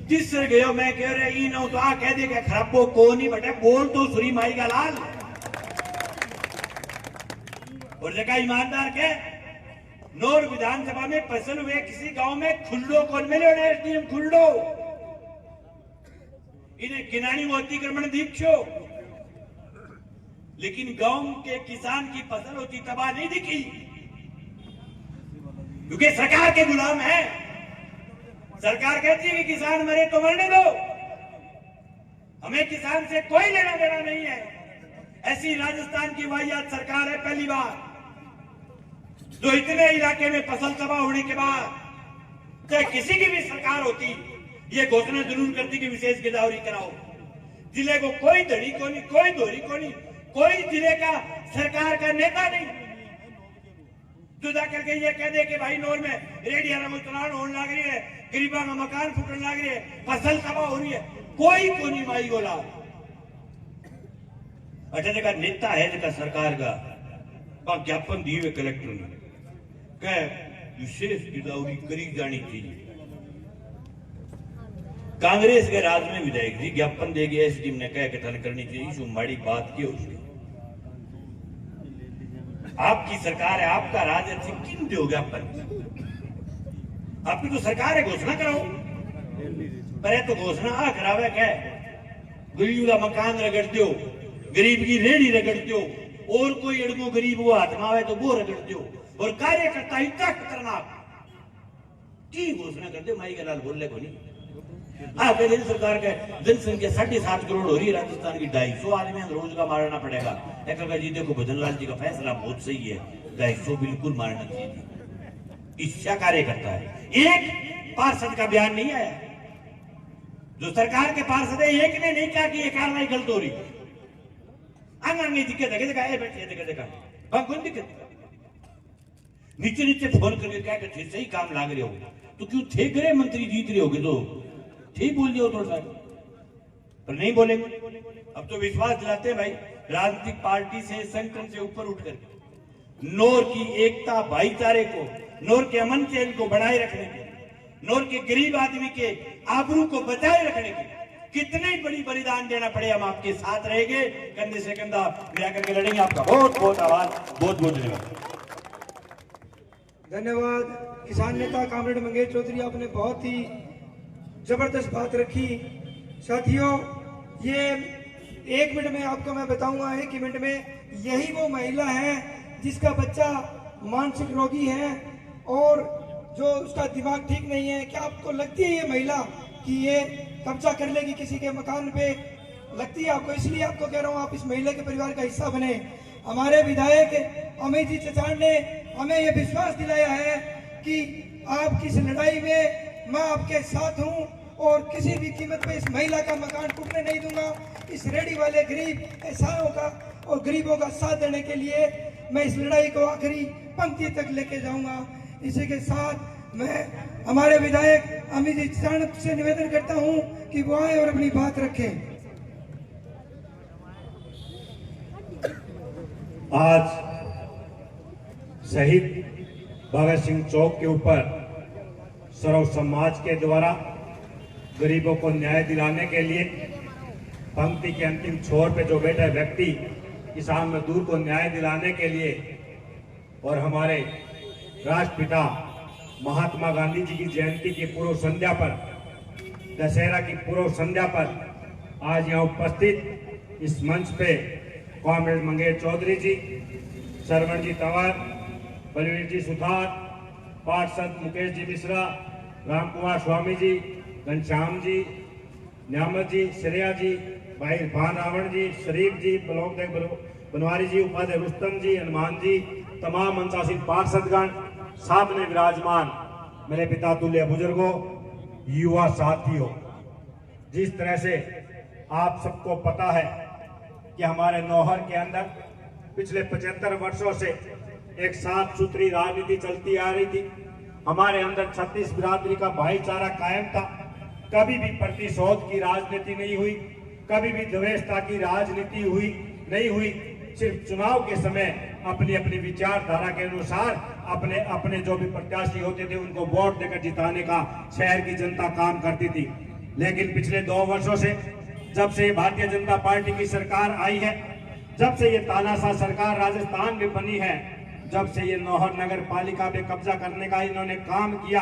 तीसरे गयो मैं कह रहा ई ना तो आ कह दे क्या खराबो को नहीं बटे बोल तो सुरी माई का लाल। और जगह ईमानदार के नौर विधानसभा में फसल हुए किसी गांव में खुल्लो कौन मिले एसडीएम खुल्लो इन्हें किनानी वो अतिक्रमण दीक्षो, लेकिन गांव के किसान की फसल होती तबाह नहीं दिखी, क्योंकि सरकार के गुलाम है। सरकार कहती है कि किसान मरे तो मरने दो, हमें किसान से कोई लेना देना नहीं है। ऐसी राजस्थान की वाहियात सरकार है पहली बार, जो इतने इलाके में फसल तबाह होने के बाद चाहे किसी की भी सरकार होती ये घोषणा जरूर करती कि विशेष गिरदावरी कराओ। जिले को कोई धड़ी को नहीं, कोई धोरी को नहीं, कोई जिले का सरकार का नेता नहीं जो जाकर के ये कह दे कि भाई नौर में रेडिया रमोतरान होने लग रही है, गरीबा का मकान फूटने लग रही है, फसल तबाह हो रही है, कोई को नहीं माई गोला। अच्छा जगह नेता है जगह सरकार का ज्ञापन दिए हुए कलेक्टर ने कह विशेष गिरदावरी करी जानी चाहिए। कांग्रेस के राज में विधायक जी ज्ञापन देगी एसडीएम ने कह कथन करनी चाहिए, जो माड़ी बात की उसकी। आपकी सरकार है, आपका राज है, किन दो ज्ञापन? आपकी तो सरकार है, घोषणा कराओ। पर तो घोषणा आ करावे क्या? गरीब का मकान रगड़ दो, गरीब की रेड़ी रगड़ दो, और कोई अड़गो गरीब वो हाथ में आवे तो वो रगड़ दो, और कार्यकर्ता इतना खतरनाक की घोषणा कर दो। माई गलाल बोल ले को नहीं। केंद्र सरकार के जनसंख्या 7.5 करोड़ हो रही है, राजस्थान की 250 आदमी रोज का मारना पड़ेगा। जी देखो भजनलाल जी का फैसला बहुत सही है, 250 बिल्कुल मारना चाहिए। ईर्ष्या कार्य करता है। एक पार्षद का बयान नहीं आया, जो सरकार के पार्षद है एक ने नहीं कहा कि ये कार्रवाई गलत हो रही। आंगन दिक्कत है, देखा बैठे देखा कोई दिक्कत नीचे नीचे फोन करके क्या करते सही काम लाग रहे हो तो क्यों थे गृह मंत्री जीत रहे होगे तो ठीक बोल दिया थोड़ा सा, पर नहीं बोलेंगे। अब तो विश्वास दिलाते हैं भाई राजनीतिक पार्टी से संगठन से ऊपर उठकर नौर की एकता भाईचारे को, नौर के अमन चैन को बनाए रखने के, नौर के गरीब आदमी के आबरू को बचाए रखने के कितने बड़ी बलिदान देना पड़े हम आपके साथ रहेंगे, कंधे से कंधा मिलाकर के लड़ेंगे। आपका बहुत बहुत आभार, बहुत बहुत धन्यवाद।
धन्यवाद। किसान नेता कामरेड मंगेश चौधरी, आपने बहुत ही जबरदस्त बात रखी। साथियों, ये 1 मिनट में आपको मैं बताऊंगा, 1 मिनट में, यही वो महिला है जिसका बच्चा मानसिक रोगी है और जो उसका दिमाग ठीक नहीं है। क्या आपको लगती है ये महिला कि ये कब्जा कर लेगी किसी के मकान पे? लगती है आपको? इसलिए आपको कह रहा हूँ आप इस महिला के परिवार का हिस्सा बने। हमारे विधायक अमित जी चचान ने हमें ये विश्वास दिलाया है कि आपकी इस लड़ाई में मैं आपके साथ हूं और किसी भी कीमत पे इस महिला का मकान टूटने नहीं दूंगा। इस रेडी वाले गरीब एहसानों का और गरीबों का साथ देने के लिए मैं इस लड़ाई को आखिरी पंक्ति तक लेके जाऊंगा। इसी के साथ मैं हमारे विधायक अमित जी चचान से निवेदन करता हूं कि वो आए और अपनी बात रखें।
आज शहीद भगत सिंह चौक के ऊपर सर्व समाज के द्वारा गरीबों को न्याय दिलाने के लिए पंक्ति के अंतिम छोर पे जो बैठा व्यक्ति किसान मजदूर को न्याय दिलाने के लिए और हमारे राष्ट्रपिता महात्मा गांधी जी की जयंती की पूर्व संध्या पर, दशहरा की पूर्व संध्या पर आज यहाँ उपस्थित इस मंच पे कॉमरेड मंगेश चौधरी जी, श्रवण जी तंवर, बलवीर जी सुथार, पार्षद मुकेश जी मिश्रा, राम कुमार स्वामी जी, घनश्याम जी, न्यामत जी, श्रेया जी, भाई भान रावण जी, शरीफ जी, ब्लॉक बनवारी जी, उपाध्याय रुस्तम जी, हनुमान जी, तमाम मंचासीन पार्षदगण, सामने विराजमान मेरे पिता तुल्य बुजुर्गों, युवा साथियों, जिस तरह से आप सबको पता है कि हमारे नौहर के अंदर पिछले 75 वर्षों से एक साफ सुथरी राजनीति चलती आ रही थी। हमारे अंदर 36 बिरादरी का भाईचारा कायम था। कभी भी प्रतिशोध की राजनीति नहीं हुई, कभी भी द्वेषता की राजनीति नहीं हुई। सिर्फ चुनाव के समय अपनी अपनी विचारधारा के अनुसार अपने अपने जो भी प्रत्याशी होते थे उनको वोट देकर जिताने का शहर की जनता काम करती थी। लेकिन पिछले 2 वर्षों से, जब से भारतीय जनता पार्टी की सरकार आई है, जब से ये तानाशाह सरकार राजस्थान में बनी है, जब से ये नौहर नगर पालिका पे कब्जा करने का इन्होंने काम किया,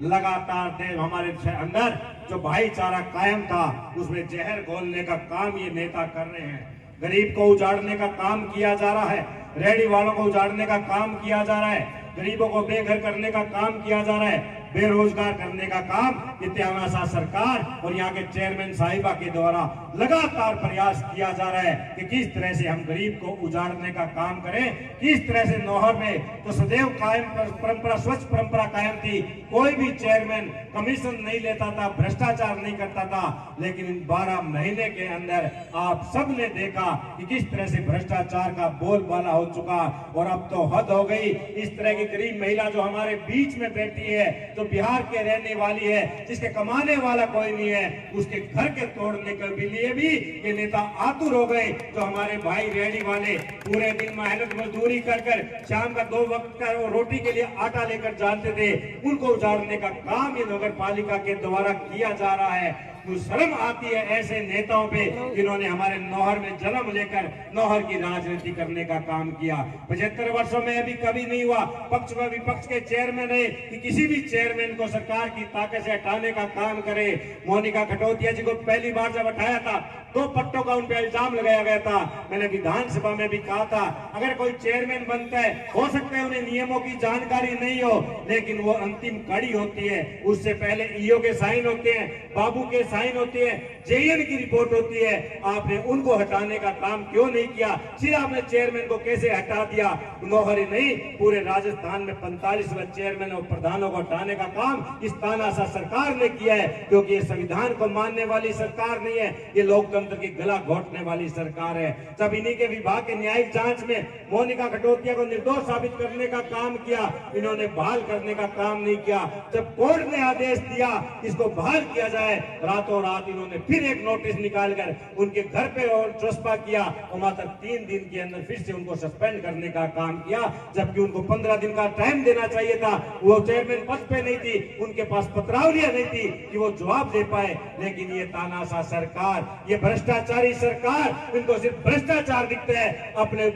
लगातार हमारे अंदर जो भाईचारा कायम था उसमें जहर घोलने का काम ये नेता कर रहे हैं। गरीब को उजाड़ने का काम किया जा रहा है, रेहड़ी वालों को उजाड़ने का काम किया जा रहा है, गरीबों को बेघर करने का काम किया जा रहा है, बेरोजगार करने का काम ये तानाशाह सरकार और यहाँ के चेयरमैन साहिबा के द्वारा लगातार प्रयास किया जा रहा है कि किस तरह से हम गरीब को उजाड़ने का काम करें। किस तरह से नौहर में तो सदैव कायम परंपरा, स्वच्छ परंपरा कायम थी। कोई भी चेयरमैन कमीशन नहीं लेता था, भ्रष्टाचार नहीं करता था। लेकिन इन 12 महीने के अंदर आप सब ने देखा कि किस तरह से भ्रष्टाचार का बोलबाला हो चुका। और अब तो हद हो गई। इस तरह की गरीब महिला जो हमारे बीच में बैठी है, जो बिहार के रहने वाली है, जिसके कमाने वाला कोई नहीं है, उसके घर के तोड़ने के लिए भी ये नेता आतुर हो गए। जो हमारे भाई रेहड़ी वाले पूरे दिन मेहनत मजदूरी कर शाम का 2 वक्त का रोटी के लिए आटा लेकर जाते थे, उनको उजाड़ने का काम ये नगर पालिका के द्वारा किया जा रहा है। तो शर्म आती है ऐसे नेताओं पे जिन्होंने हमारे नौहर में जन्म लेकर नौहर की राजनीति करने का काम किया। 75 वर्षों में अभी कभी नहीं हुआ। पक्ष व विपक्ष के चेयरमैन है कि किसी भी चेयरमैन को सरकार की ताकत से हटाने का काम करे। मोनिका खटोतिया जी को पहली बार जब हटाया था, 2 पट्टों का उन पर इल्जाम लगाया गया था। मैंने विधानसभा में भी कहा था, अगर कोई चेयरमैन बनता है, हो सकता है उन्हें नियमों की जानकारी नहीं हो, लेकिन वो अंतिम कड़ी होती है। उससे पहले ईओ के साइन होते हैं, बाबू के साइन होती है, जेएन की रिपोर्ट होती है। आपने उनको हटाने का काम क्यों नहीं किया? सीधा आपने चेयरमैन को कैसे हटा दिया? नौहर ही नहीं, पूरे राजस्थान में 45 चेयरमैन और प्रधानों को हटाने का काम इस तानाशाह सरकार ने किया है। क्योंकि ये संविधान को मानने वाली सरकार नहीं है, ये लोकतंत्र की गला घोटने वाली सरकार है। जब इन्हीं के विभाग के न्यायिक जांच में मोनिका खटोतिया को निर्दोष साबित करने का काम किया, इन्होंने बहाल करने का काम नहीं किया। जब कोर्ट ने आदेश दिया इसको बहाल किया जाए, रातों रात इन्होंने फिर एक नोटिस निकालकर उनके घर पे और चस्पा किया और मात्र 3 दिन के अंदर फिर से उनको सस्पेंड करने का काम किया। जबकि उनको 15 दिन का टाइम देना चाहिए था। वो चेयरमैन पद पे नहीं थी, उनके पास पत्रावलियां नहीं थी कि वो जवाब दे पाए। लेकिन ये तानाशाह सरकार, ये भ्रष्टाचारी सरकार, इनको सिर्फ भ्रष्टाचार दिखते हैं। अपने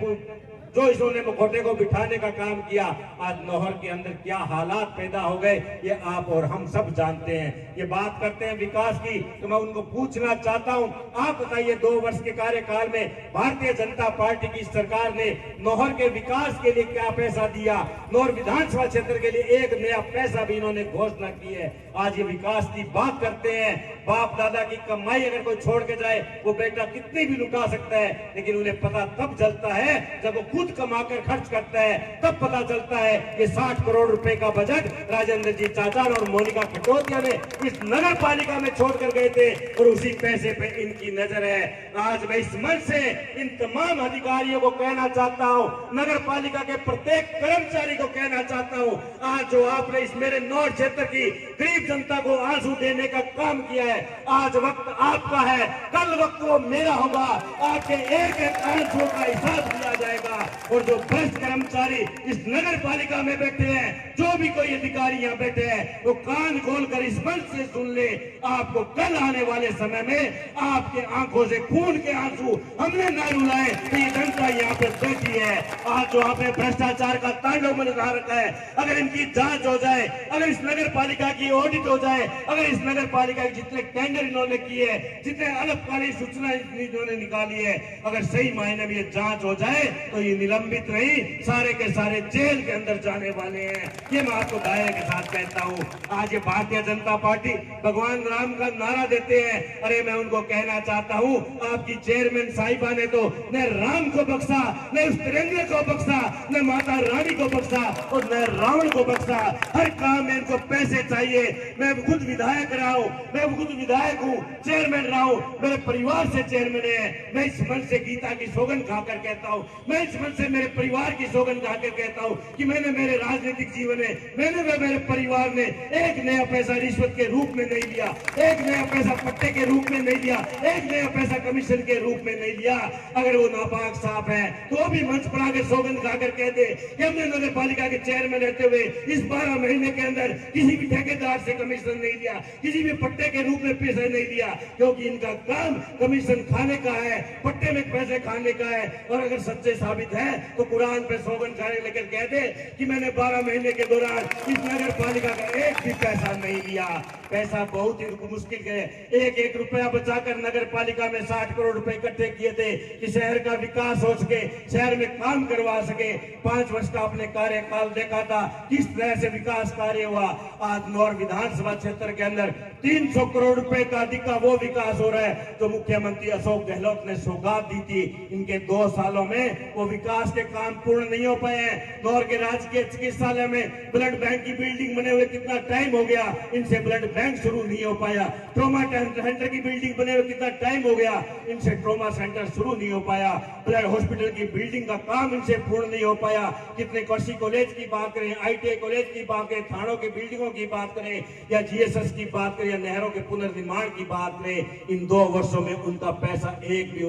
जो इन्होंने मुखौटे को बिठाने का काम किया, आज नौहर के अंदर क्या हालात पैदा हो गए ये आप और हम सब जानते हैं। ये बात करते हैं विकास की, तो मैं उनको पूछना चाहता हूं, आप बताइए 2 वर्ष के कार्यकाल में भारतीय जनता पार्टी की सरकार ने नौहर के विकास के लिए क्या पैसा दिया? नौहर विधानसभा क्षेत्र के लिए 1 नया पैसा भी इन्होंने घोषणा की है। आज ये विकास की बात करते हैं। बाप दादा की कमाई अगर कोई छोड़ के जाए, वो बेटा कितनी भी लुटा सकता है, लेकिन उन्हें पता तब चलता है जब वो खुद कमाकर खर्च करता है। तब पता चलता है कि 60 करोड़ रुपए का बजट राजेंद्र जी चाचा और मोनिका खटोतिया ने इस नगर पालिका में छोड़कर गए थे और उसी पैसे पे इनकी नजर है। आज मैं इस मंच से इन तमाम अधिकारियों को कहना चाहता हूं, नगर पालिका के प्रत्येक कर्मचारी को कहना चाहता हूं, आज जो आपने इस मेरे नौर क्षेत्र की गरीब जनता को आंसू देने का काम किया है, आज वक्त आपका है, कल वक्त वो मेरा होगा। आपके एक एक आंसू का हिसाब दिया जाएगा। और जो भ्रष्ट कर्मचारी इस नगर पालिका में बैठे हैं, जो भी कोई अधिकारी यहाँ बैठे हैं, वो कान खोलकर इस मंच से सुन ले। आपको कल आने वाले समय में आपके आंखों से खून के आंसू हमने न रुलाए तो ये जनता यहाँ पे बैठी है। आज जो आपने भ्रष्टाचार का तांडव मचा रखा है, अगर इनकी जांच हो जाए, अगर इस नगर पालिका की ऑडिट हो जाए, अगर इस नगर पालिका के जितने टेंडर इन्होंने किए, जितने अल्पकालीन सूचना इन्होंने निकाली है, अगर सही मायने में ये जांच हो जाए तो ये निलंबित नहीं, सारे के सारे जेल के अंदर जाने वाले हैं। ये मैं आपको दायरे के साथ कहता हूँ। आज ये भारतीय जनता पार्टी भगवान राम का नारा देते हैं। अरे मैं उनको कहना चाहता हूँ, आपकी चेयरमैन साहिबा ने तो न राम को बख्शा, न उस तिरंगे को बख्शा, न माता रानी को बख्शा और न रावण को बख्शा। हर काम में इनको पैसे चाहिए। मैं खुद विधायक रहा हूँ, मैं खुद विधायक हूँ, चेयरमैन रहा हूँ, मेरे परिवार से चेयरमैन है। मैं इस मन से गीता की सौगंध खाकर कहता हूँ, मैं इस मन से मेरे परिवार की सौगंध खाकर कहता हूँ कि मैंने मेरे राजनीतिक जीवन में, मैंने व मेरे परिवार ने एक नया पैसा रिश्वत के रूप में नहीं लिया, एक नया पैसा पट्टे के रूप में नहीं लिया, एक नया पैसा कमीशन के रूप में नहीं लिया। अगर वो नापाक साफ है तो भी मंच पर आकर सौगंध खाकर कह दे कि हमने नगर पालिका के चेयरमैन रहते हुए इस 12 महीने के अंदर किसी भी ठेकेदार से कमीशन नहीं लिया, किसी भी पट्टे के रूप में पैसा नहीं दिया, क्योंकि इनका काम कमीशन खाने का है, पट्टे में पैसे खाने का है। और अगर सच्चे साबित है तो कुरान पे सौगंध खाने लेकर कह दे कि मैंने 12 महीने के दौरान इस नगर पालिका का एक भी पैसा नहीं लिया। पैसा बहुत ही मुश्किल है, एक एक रुपया बचाकर नगर पालिका में 60 करोड़ रुपए इकट्ठे किए थे कि शहर का विकास हो सके, शहर में काम करवा सके। 5 वर्ष का अपने कार्यकाल देखा था, किस तरह से विकास कार्य हुआ। आज नौर विधानसभा क्षेत्र के अंदर 300 करोड़ रुपए का अधिक का वो विकास हो रहा है जो मुख्यमंत्री अशोक गहलोत ने सौगात दी थी। इनके 2 सालों में वो विकास के काम पूर्ण नहीं हो पाए हैं। नौर के राजकीय चिकित्सालय में ब्लड बैंक की बिल्डिंग बने हुए कितना टाइम हो गया, इनसे ब्लड बैंक शुरू नहीं हो पाया। ट्रॉमा सेंटर की बिल्डिंग बने हुए कितना टाइम हो गया, इनसे ट्रॉमा सेंटर शुरू नहीं हो पाया। ब्लड हॉस्पिटल की बिल्डिंग का काम इनसे पूर्ण नहीं हो पाया। कितने कृषि कॉलेज की बात करें, ITI कॉलेज की बात करें, थानों की बिल्डिंगों की बात करें या GSS की बात करें या नहरों के पुनर्निर्माण की बात करें, इन 2 वर्षों में उनका पैसा एक भी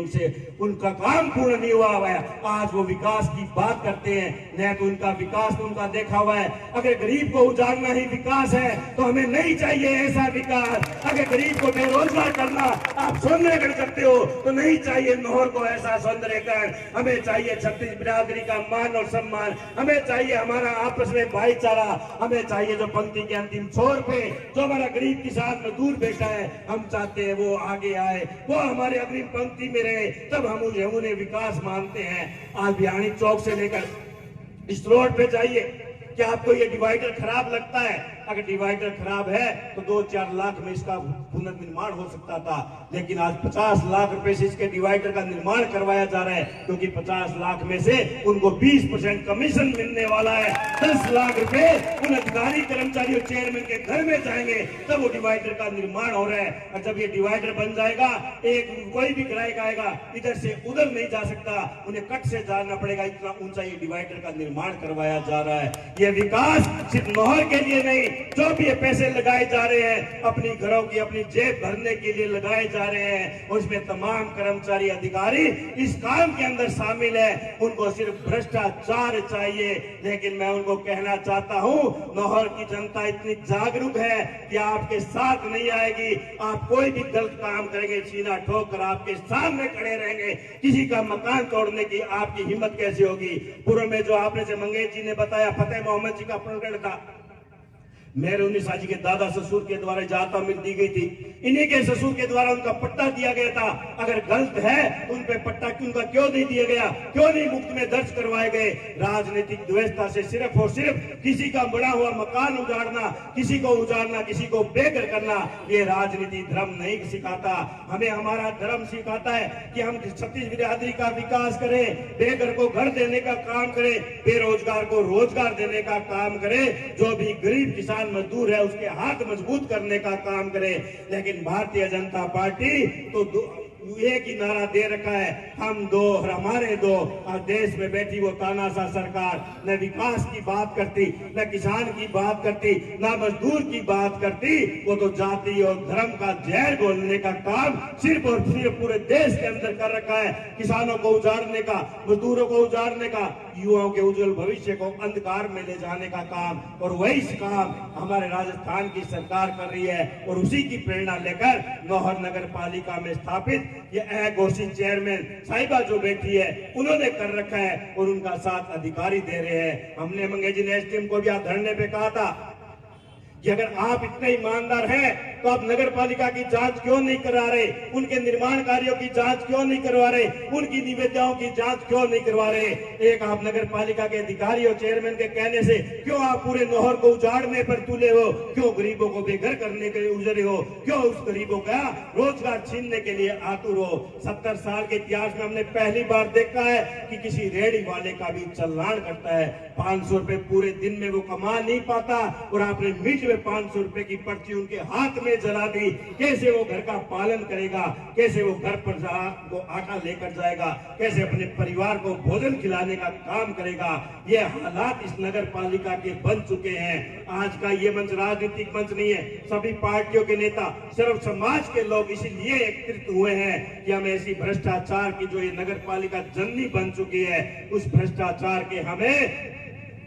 उनका काम पूर्ण नहीं हुआ है। आज वो विकास की बात करते हैं, न तो उनका विकास उनका देखा हुआ है। अगर गरीब को उजाड़ना ही विकास है तो हमें नहीं चाहिए ऐसा विकास। अगर गरीब को बेरोजगार करना आप सौंदर्यकरण करते हो तो नहीं चाहिए नौहर को ऐसा सौंदर्यकरण। हमें चाहिए छत्तीस बिरादरी का मान और सम्मान, हमें चाहिए हमारा आपस में भाईचारा, हमें चाहिए जो पंक्ति के अंतिम छोर पे जो हमारा गरीब किसान मजदूर बैठा है, हम चाहते हैं वो आगे आए, वो हमारे अग्रिम पंक्ति में रहे, तब हम उन्हें विकास मानते हैं। आज बिहानी चौक से लेकर इस रोड पे जाइए, क्या आपको ये डिवाइडर खराब लगता है? अगर डिवाइडर खराब है तो 2-4 लाख में इसका पुनर्निर्माण हो सकता था, लेकिन आज 50 लाख रुपए से इसके डिवाइडर का निर्माण करवाया जा रहा है, क्योंकि 50 लाख में से उनको 20% कमीशन मिलने वाला है। 10 लाख रुपए उन अधिकारी कर्मचारी और चेयरमैन के घर में जाएंगे, तब वो डिवाइडर का निर्माण हो रहा है। और जब ये डिवाइडर बन जाएगा, एक कोई भी ग्राहक आएगा इधर से उधर नहीं जा सकता, उन्हें कट से जाना पड़ेगा, इतना ऊंचा ये डिवाइडर का निर्माण करवाया जा रहा है। ये विकास सिर्फ नौहर के लिए नहीं, जो भी ये पैसे लगाए जा रहे हैं अपनी घरों की अपनी जेब भरने के लिए लगाए जा रहे हैं, उसमें तमाम कर्मचारी अधिकारी इस काम के अंदर शामिल है। उनको सिर्फ भ्रष्टाचार चाहिए, लेकिन मैं उनको कहना चाहता हूं, नौहर की जनता इतनी जागरूक है कि आपके साथ नहीं आएगी। आप कोई भी गलत काम करेंगे, सीना ठोक कर आपके सामने खड़े रहेंगे। किसी का मकान तोड़ने की आपकी हिम्मत कैसे होगी? पूर्व में जो आपने से मंगेश जी ने बताया, फतेह मोहम्मद जी का प्रकरण था, मेहरुन्निसा जी के दादा ससुर के द्वारा जाता मिल दी गई थी, इन्हीं के ससुर के द्वारा उनका पट्टा दिया गया था। अगर गलत है तो उन पे पट्टा उनका क्यों नहीं दिया गया, क्यों नहीं मुफ्त में दर्ज करवाए गए? राजनीतिक द्वेषता से सिर्फ और सिर्फ किसी का बना हुआ मकान उजाड़ना, किसी को उजाड़ना, किसी को बेघर करना, ये राजनीति धर्म नहीं सिखाता। हमें हमारा धर्म सिखाता है कि हम छत्तीस बिरादरी का विकास करें, बेघर को घर देने का काम करें, बेरोजगार को रोजगार देने का काम करें, जो भी गरीब किसान मजदूर है उसके हाथ मजबूत करने का काम करे। लेकिन भारतीय जनता पार्टी तो एक ही नारा दे रखा है, हम दो और हमारे दो। और देश में बैठी वो तानाशाह सरकार न विकास की बात करती, न किसान की बात करती, न मजदूर की बात करती। वो तो जाति और धर्म का जहर घोलने का काम सिर्फ और सिर्फ पूरे देश के अंदर कर रखा है। किसानों को उजाड़ने का, मजदूरों को उजाड़ने का, युवाओं के उज्जवल भविष्य को अंधकार में ले जाने का काम, और वही काम हमारे राजस्थान की सरकार कर रही है। और उसी की प्रेरणा लेकर नौहर नगर पालिका में स्थापित ये अघोषित चेयरमैन साहिबा जो बैठी है, उन्होंने कर रखा है और उनका साथ अधिकारी दे रहे हैं। हमने मंगेजी ने एसडीएम को भी धरने पे कहा था कि अगर आप इतने ईमानदार हैं तो आप नगर पालिका की जांच क्यों नहीं करा रहे, उनके निर्माण कार्यों की जांच क्यों नहीं करवा रहे, उनकी निविदाओं की जांच क्यों नहीं करवा रहे। एक आप नगर पालिका के अधिकारी और चेयरमैन के कहने से क्यों आप पूरे नौहर को उजाड़ने पर तुले हो, क्यों गरीबों को बेघर करने के लिए उजरे हो, क्यों उस गरीबों का रोजगार छीनने के लिए आतुर हो। 70 साल के इतिहास में हमने पहली बार देखा है कि किसी रेहड़ी वाले का भी चलान करता है। 500 रुपए पूरे दिन में वो कमा नहीं पाता और आपने मिनट में 500 रुपए की पर्ची उनके हाथ में जला दी। कैसे वो घर का पालन करेगा, कैसे वो घर पर वो आटा लेकर जाएगा, कैसे अपने परिवार को भोजन खिलाने का काम करेगा। ये हालात इस नगर पालिका के बन चुके हैं। आज का ये मंच राजनीतिक मंच नहीं है, सभी पार्टियों के नेता, सर्व समाज के लोग इसीलिए एकत्रित हुए हैं कि हम ऐसी भ्रष्टाचार की जो ये नगर पालिका जननी बन चुकी है, उस भ्रष्टाचार के हमें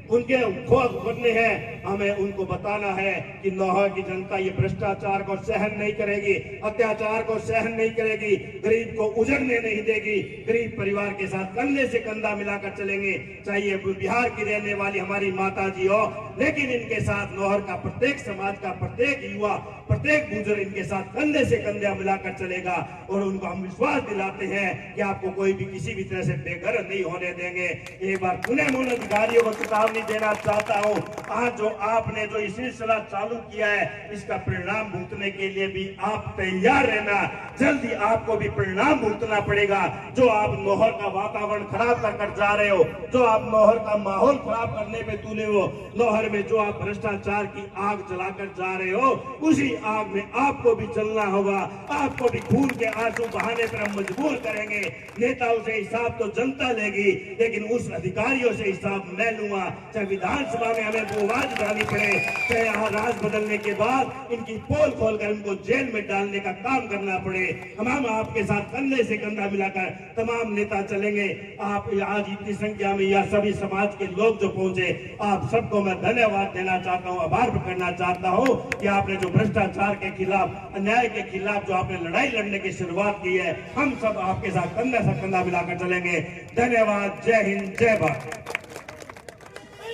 उनके खोज करने हैं। हमें उनको बताना है कि नौहर की जनता ये भ्रष्टाचार को सहन नहीं करेगी, अत्याचार को सहन नहीं करेगी, गरीब को उजड़ने नहीं देगी। गरीब परिवार के साथ कंधे से कंधा मिलाकर चलेंगे, चाहे बिहार की रहने वाली हमारी माता जी हो, लेकिन इनके साथ नौहर का प्रत्येक समाज का प्रत्येक युवा, प्रत्येक गुजर इनके साथ कंधे से कंधा मिलाकर चलेगा। और उनको हम विश्वास दिलाते हैं कि आपको कोई भी किसी भी तरह से बेघर नहीं होने देंगे। एक बार पुनः उन अधिकारियों को चेतावनी देना चाहता हूं, आज जो आपने जो इस सिलसिला चालू किया है, इसका परिणाम भुगतने के लिए भी आप तैयार रहना। जल्दी आपको भी परिणाम भुगतना पड़ेगा। जो आप नौहर का वातावरण खराब कर जा रहे हो, जो आप नौहर का माहौल खराब करने पे तुले हो, नौहर में जो आप भ्रष्टाचार की आग जलाकर जा रहे हो, उसी आग में आपको भी जलना होगा। आपको भी खून के आंसू बहाने पर हम मजबूर करेंगे। नेताओं से हिसाब तो जनता लेगी, लेकिन उस अधिकारियों से हिसाब मैं लूंगा। चाहे विधानसभा में हमें वो आवाज उठानी पड़े, चाहे यहाँ राज बदलने के बाद इनकी पोल खोलकर उनको जेल में डालने का काम करना पड़े। हम आपके साथ कंधे से कंधा मिलाकर तमाम नेता चलेंगे। आप आज इतनी संख्या में या सभी समाज के लोग जो पहुंचे, आप सबको मैं धन्यवाद देना चाहता हूं, आभार करना चाहता हूं कि आपने जो भ्रष्टाचार के खिलाफ, अन्याय के खिलाफ जो आपने लड़ाई लड़ने की शुरुआत की है, हम सब आपके साथ कंधा से कंधा मिलाकर चलेंगे। धन्यवाद। जय हिंद, जय भारत।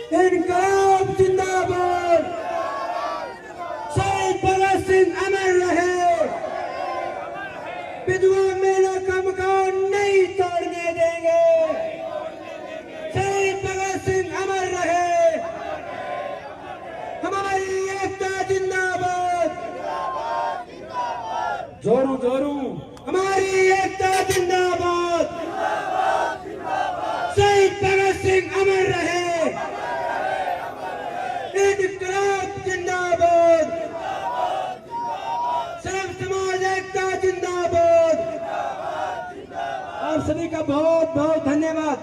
इनकलाब जिंदाबाद, शहीद भगत सिंह अमर रहे, विधवा मेला का मकान नहीं तोड़ने देंगे, शहीद भगत सिंह अमर रहे, हमारी एकता जिंदाबाद, जोरू जोरू, हमारी एकता जिंदाबाद, शहीद भगत सिंह अमर रहे, इनकलाब जिंदाबाद, सर्व समाज एकता जिंदाबाद। आप सभी का बहुत बहुत धन्यवाद।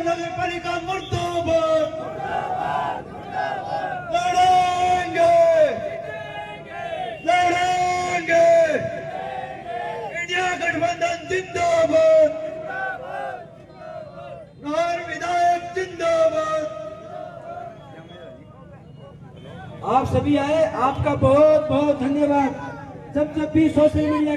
नगर पालिका मुर्दाबाद, लड़ेंगे लड़ेंगे, इंडिया गठबंधन जिंदाबाद, और विधायक जिंदाबाद। आप सभी आए, आपका बहुत बहुत धन्यवाद। जब भी सोशल मीडिया